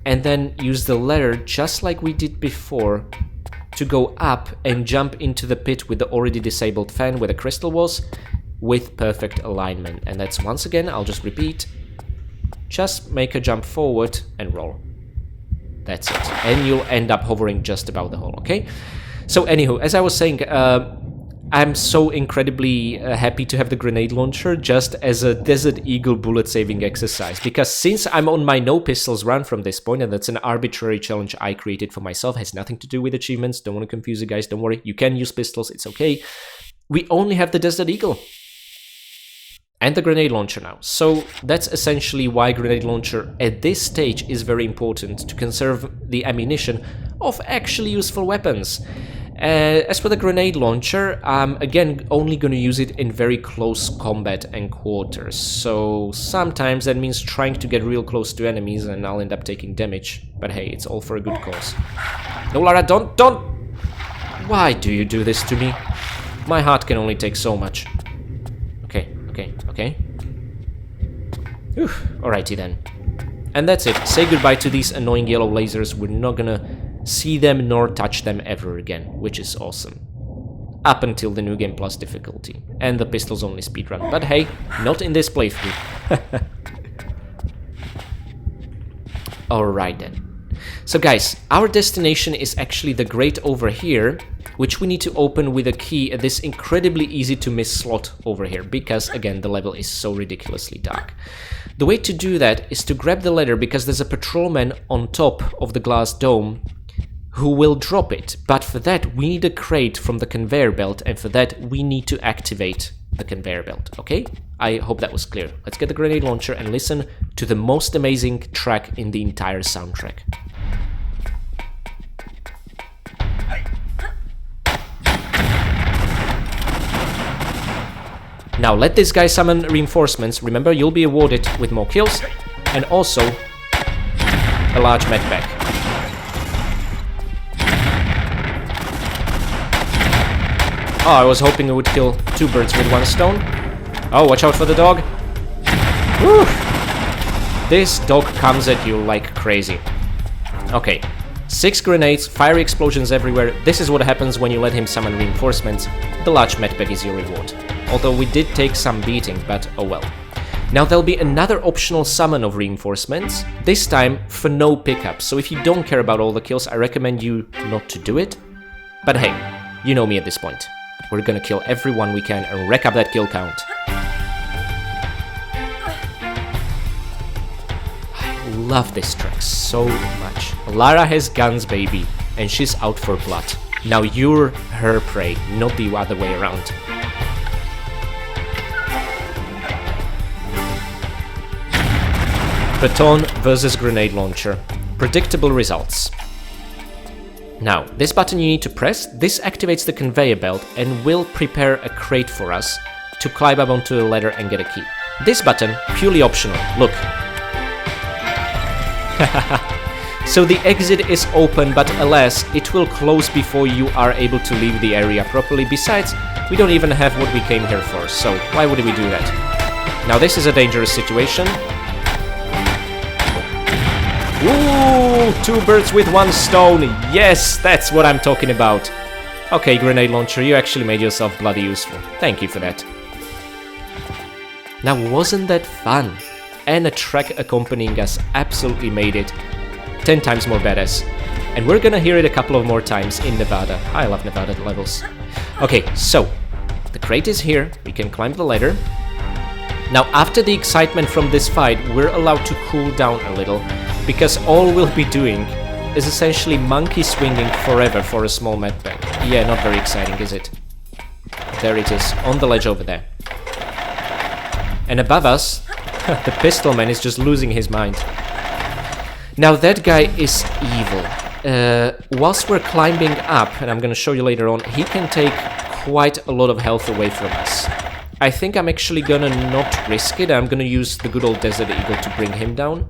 and then use the ladder, just like we did before, to go up and jump into the pit with the already disabled fan where the crystal was, with perfect alignment. And that's, once again, I'll just repeat, just make a jump forward and roll. That's it. And you'll end up hovering just about the hole, okay? So anywho, as I was saying, I'm so incredibly happy to have the grenade launcher just as a Desert Eagle bullet saving exercise, because since I'm on my no pistols run from this point, and that's an arbitrary challenge I created for myself, has nothing to do with achievements, don't want to confuse you guys, don't worry, you can use pistols, it's okay. We only have the Desert Eagle and the grenade launcher now. So that's essentially why grenade launcher at this stage is very important, to conserve the ammunition of actually useful weapons. As for the grenade launcher, I'm again only going to use it in very close combat and quarters. So sometimes that means trying to get real close to enemies and I'll end up taking damage. But hey, it's all for a good cause. No, Lara, don't! Why do you do this to me? My heart can only take so much. Okay. Alrighty then. And that's it. Say goodbye to these annoying yellow lasers. We're not gonna see them nor touch them ever again, which is awesome. Up until the New Game Plus difficulty. And the pistols only speedrun. But hey, not in this playthrough. Alright then. So guys, our destination is actually the grate over here, which we need to open with a key at this incredibly easy to miss slot over here, because again, the level is so ridiculously dark. The way to do that is to grab the ladder, because there's a patrolman on top of the glass dome who will drop it, but for that we need a crate from the conveyor belt, and for that we need to activate the conveyor belt, okay? I hope that was clear. Let's get the grenade launcher and listen to the most amazing track in the entire soundtrack. Now let this guy summon reinforcements. Remember, you'll be awarded with more kills and also a large medpack. Oh, I was hoping it would kill two birds with one stone. Oh, watch out for the dog. Whew. This dog comes at you like crazy. Okay, 6 grenades, fiery explosions everywhere. This is what happens when you let him summon reinforcements. The large medpack is your reward. Although we did take some beating, but oh well. Now there'll be another optional summon of reinforcements, this time for no pickup. So if you don't care about all the kills, I recommend you not to do it. But hey, you know me at this point. We're gonna kill everyone we can and rack up that kill count. I love this track so much. Lara has guns, baby, and she's out for blood. Now you're her prey, not the other way around. Baton versus grenade launcher. Predictable results. Now, this button you need to press, this activates the conveyor belt and will prepare a crate for us to climb up onto the ladder and get a key. This button, purely optional, look. So the exit is open, but alas, it will close before you are able to leave the area properly. Besides, we don't even have what we came here for, so why would we do that? Now this is a dangerous situation. Ooh, 2 birds with 1 stone. Yes, that's what I'm talking about. Okay, grenade launcher, you actually made yourself bloody useful. Thank you for that. Now, wasn't that fun? And a track accompanying us absolutely made it 10 times more badass. And we're gonna hear it a couple of more times in Nevada. I love Nevada levels. Okay, so the crate is here. We can climb the ladder. Now, after the excitement from this fight, we're allowed to cool down a little, because all we'll be doing is essentially monkey swinging forever for a small medpack. Yeah, not very exciting, is it? There it is, on the ledge over there. And above us, the pistol man is just losing his mind. Now that guy is evil. Whilst we're climbing up, and I'm gonna show you later on, he can take quite a lot of health away from us. I think I'm actually gonna not risk it. I'm gonna use the good old Desert Eagle to bring him down.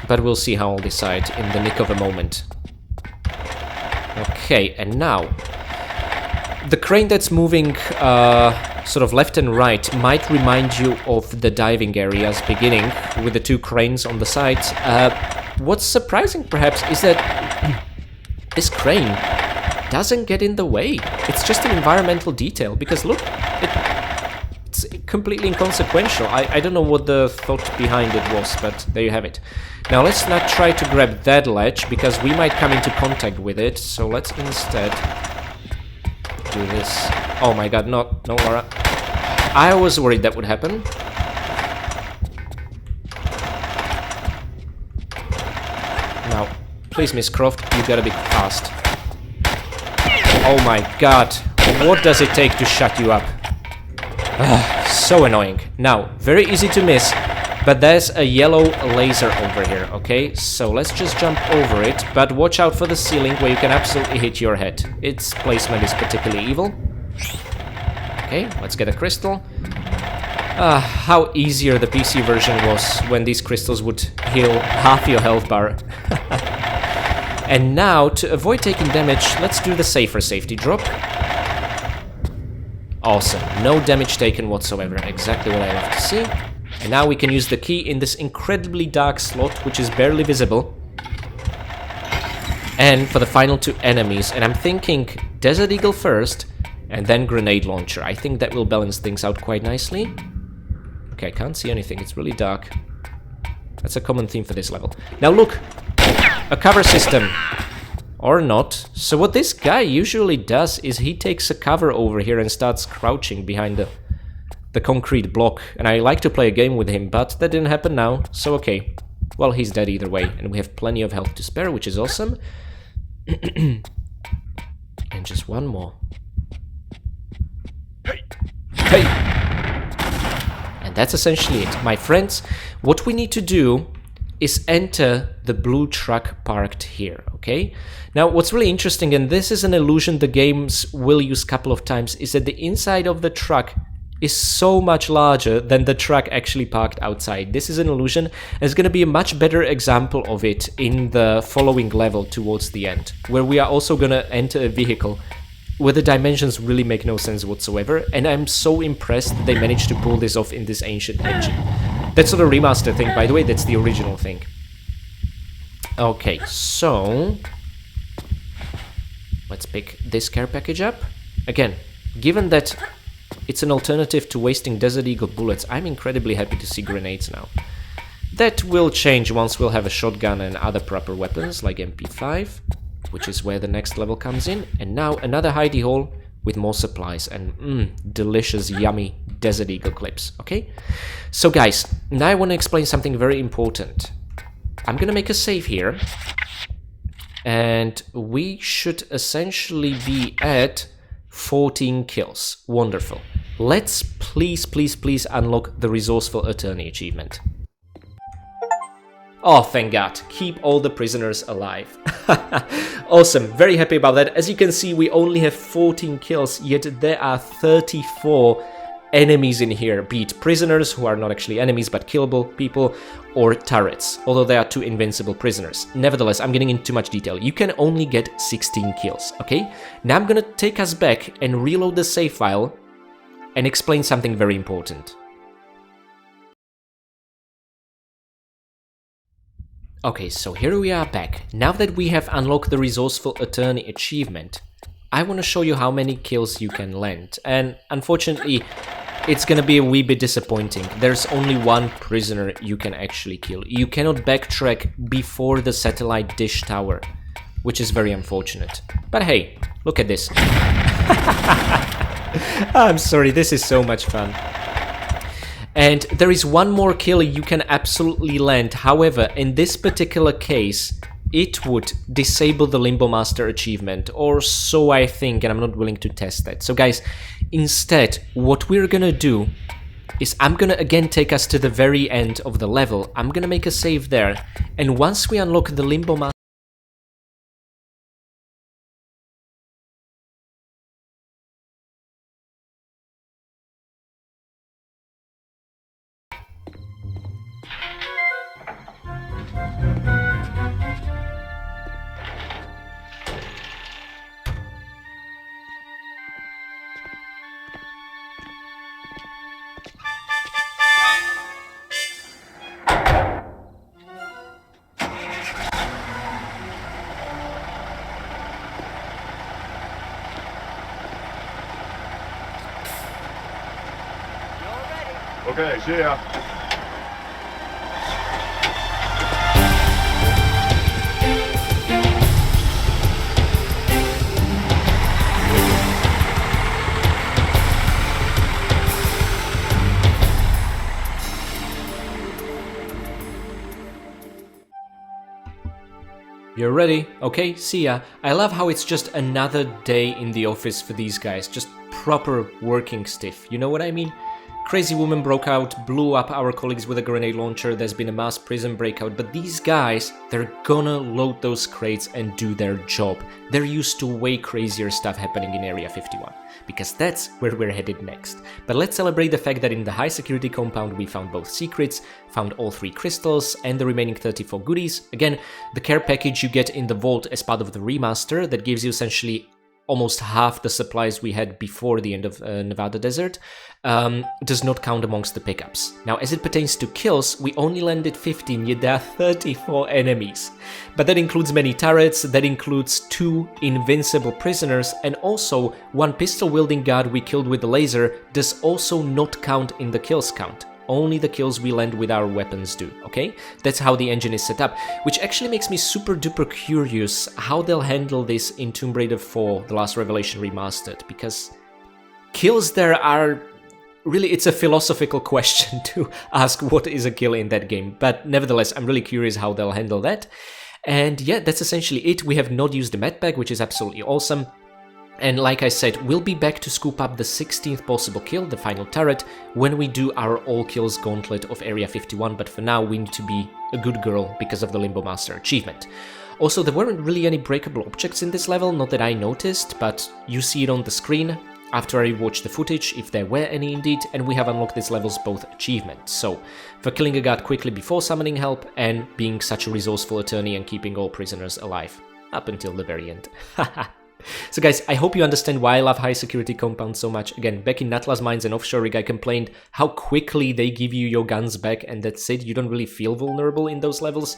But we'll see how I'll decide in the nick of a moment. Okay, and now the crane that's moving sort of left and right might remind you of the diving areas beginning with the 2 cranes on the sides. What's surprising perhaps is that this crane doesn't get in the way. It's just an environmental detail, because look, it's completely inconsequential. I don't know what the thought behind it was, but there you have it. Now let's not try to grab that ledge, because we might come into contact with it, so let's instead do this. Oh my god, no, Laura. I was worried that would happen. Now, please, Miss Croft, you gotta be fast. Oh my god, what does it take to shut you up? So annoying. Now, very easy to miss. But there's a yellow laser over here, okay? So let's just jump over it, but watch out for the ceiling where you can absolutely hit your head. Its placement is particularly evil. Okay, let's get a crystal. How easier the PC version was when these crystals would heal half your health bar. And now, to avoid taking damage, let's do the safer safety drop. Awesome, no damage taken whatsoever, exactly what I love to see. And now we can use the key in this incredibly dark slot, which is barely visible. And for the final two enemies, and I'm thinking Desert Eagle first, and then Grenade Launcher. I think that will balance things out quite nicely. Okay, I can't see anything, it's really dark. That's a common theme for this level. Now look! A cover system. Or not. So what this guy usually does is he takes a cover over here and starts crouching behind the concrete block. And I like to play a game with him, but that didn't happen now, so okay. Well, he's dead either way, and we have plenty of health to spare, which is awesome. And just one more. Hey! Hey! And that's essentially it. My friends, what we need to do is enter the blue truck parked here, okay? Now, what's really interesting, and this is an illusion the games will use a couple of times, is that the inside of the truck is so much larger than the truck actually parked outside. This is an illusion, and it's going to be a much better example of it in the following level towards the end, where we are also going to enter a vehicle where the dimensions really make no sense whatsoever, and I'm so impressed that they managed to pull this off in this ancient engine. That's not a remaster thing, by the way, that's the original thing. Okay, so let's pick this care package up. Again, given that it's an alternative to wasting Desert Eagle bullets, I'm incredibly happy to see grenades now. That will change once we'll have a shotgun and other proper weapons like MP5, which is where the next level comes in. And now another hidey hole with more supplies and delicious, yummy Desert Eagle clips, okay? So guys, now I want to explain something very important. I'm gonna make a save here, and we should essentially be at 14 kills. Wonderful. Let's please, please, please unlock the Resourceful Attorney achievement. Oh, thank God. Keep all the prisoners alive. Awesome. Very happy about that. As you can see, we only have 14 kills, yet there are 34 enemies in here, be it prisoners who are not actually enemies but killable people, or turrets, although there are 2 invincible prisoners. Nevertheless, I'm getting into too much detail. You can only get 16 kills, okay? Now I'm gonna take us back and reload the save file and explain something very important. Okay, so here we are back. Now that we have unlocked the Resourceful Attorney achievement, I want to show you how many kills you can land, and unfortunately it's gonna be a wee bit disappointing. There's only 1 prisoner you can actually kill. You cannot backtrack before the satellite dish tower, which is very unfortunate. But hey, look at this. I'm sorry, this is so much fun. And there is 1 more kill you can absolutely land. However, in this particular case, it would disable the Limbo Master achievement, or so I think, and I'm not willing to test that. So guys, instead, what we're gonna do is I'm gonna again take us to the very end of the level. I'm gonna make a save there, and once we unlock the Limbo Master, Okay, see ya. You're ready? Okay, see ya. I love how it's just another day in the office for these guys, just proper working stiff, you know what I mean? Crazy woman broke out, blew up our colleagues with a grenade launcher, there's been a mass prison breakout, but these guys, they're gonna load those crates and do their job. They're used to way crazier stuff happening in Area 51, because that's where we're headed next. But let's celebrate the fact that in the high security compound we found both secrets, found all 3 crystals, and the remaining 34 goodies. Again, the care package you get in the vault as part of the remaster that gives you essentially almost half the supplies we had before the end of Nevada Desert, does not count amongst the pickups. Now, as it pertains to kills, we only landed 15, yet there are 34 enemies. But that includes many turrets, that includes 2 invincible prisoners, and also 1 pistol-wielding guard we killed with the laser does also not count in the kills count. Only the kills we land with our weapons do, okay? That's how the engine is set up, which actually makes me super duper curious how they'll handle this in Tomb Raider 4, The Last Revelation Remastered, because kills there are... Really, it's a philosophical question to ask what is a kill in that game, but nevertheless, I'm really curious how they'll handle that. And yeah, that's essentially it. We have not used the medpack, which is absolutely awesome. And like I said, we'll be back to scoop up the 16th possible kill, the final turret, when we do our all kills gauntlet of Area 51, but for now we need to be a good girl because of the Limbo Master achievement. Also, there weren't really any breakable objects in this level, not that I noticed, but you see it on the screen after I watched the footage, if there were any indeed, and we have unlocked this level's both achievements. So, for killing a guard quickly before summoning help, and being such a resourceful attorney and keeping all prisoners alive, up until the very end. Haha. So guys, I hope you understand why I love high security compounds so much. Again, back in Natla's Mines and Offshore Rig I complained how quickly they give you your guns back and that's it, you don't really feel vulnerable in those levels.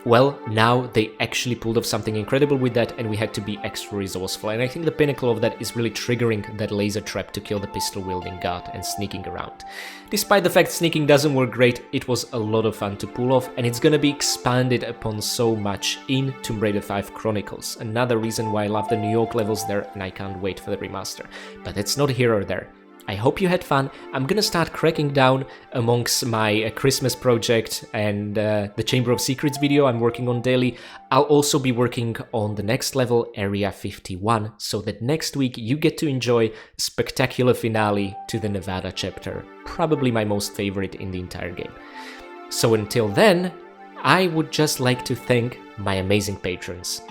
Well, now they actually pulled off something incredible with that and we had to be extra resourceful, and I think the pinnacle of that is really triggering that laser trap to kill the pistol-wielding guard and sneaking around. Despite the fact sneaking doesn't work great, it was a lot of fun to pull off, and it's gonna be expanded upon so much in Tomb Raider 5 Chronicles, another reason why I love the New York levels there and I can't wait for the remaster. But that's not here or there. I hope you had fun. I'm gonna start cracking down amongst my Christmas project and the Chamber of Secrets video I'm working on daily. I'll also be working on the next level, Area 51, so that next week you get to enjoy a spectacular finale to the Nevada chapter, probably my most favorite in the entire game. So until then, I would just like to thank my amazing patrons.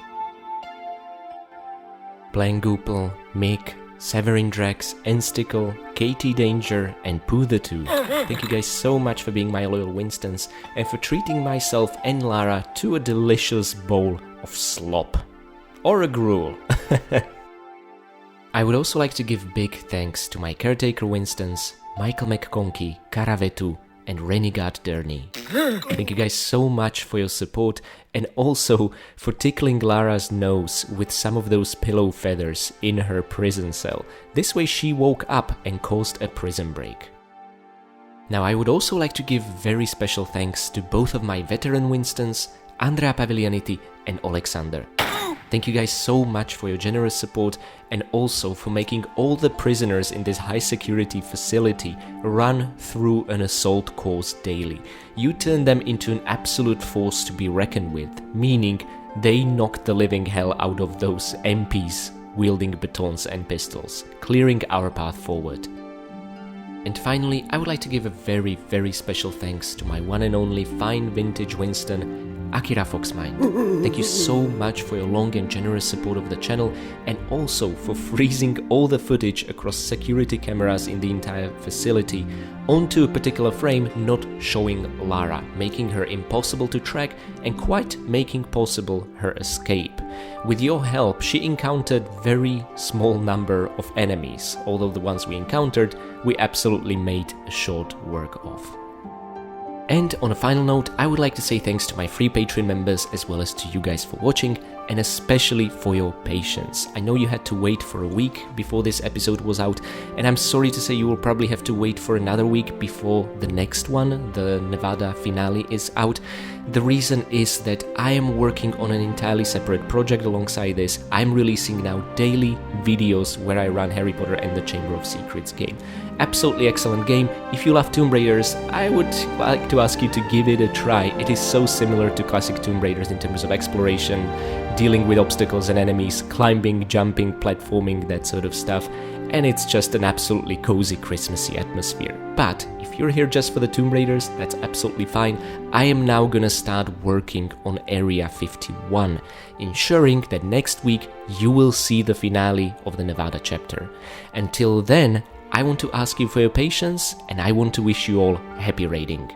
Blangoople, Mick, Severin Drax, Enstickle, Katie Danger, and Pooh the Two. Thank you guys so much for being my loyal Winstons and for treating myself and Lara to a delicious bowl of slop. Or a gruel. I would also like to give big thanks to my caretaker Winstons, Michael McConkie, Karavetu, and Renegade Derny. Thank you guys so much for your support and also for tickling Lara's nose with some of those pillow feathers in her prison cell. This way she woke up and caused a prison break. Now I would also like to give very special thanks to both of my veteran Winstons, Andrea Pavilianiti and Alexander. Thank you guys so much for your generous support and also for making all the prisoners in this high security facility run through an assault course daily. You turn them into an absolute force to be reckoned with, meaning they knock the living hell out of those MPs wielding batons and pistols, clearing our path forward. And finally, I would like to give a very, very special thanks to my one and only fine vintage Winston, Akira Foxmine. Thank you so much for your long and generous support of the channel and also for freezing all the footage across security cameras in the entire facility onto a particular frame not showing Lara, making her impossible to track and quite making possible her escape. With your help, she encountered very small number of enemies, although the ones we encountered we absolutely made a short work of. And on a final note, I would like to say thanks to my free Patreon members as well as to you guys for watching and especially for your patience. I know you had to wait for a week before this episode was out, and I'm sorry to say you will probably have to wait for another week before the next one, the Nevada finale, is out. The reason is that I am working on an entirely separate project alongside this. I'm releasing now daily videos where I run Harry Potter and the Chamber of Secrets game. Absolutely excellent game. If you love Tomb Raiders, I would like to ask you to give it a try. It is so similar to classic Tomb Raiders in terms of exploration, dealing with obstacles and enemies, climbing, jumping, platforming, that sort of stuff. and it's just an absolutely cozy Christmassy atmosphere. But if you're here just for the Tomb Raiders, that's absolutely fine. I am now gonna start working on Area 51, ensuring that next week you will see the finale of the Nevada chapter. Until then, I want to ask you for your patience, and I want to wish you all happy raiding.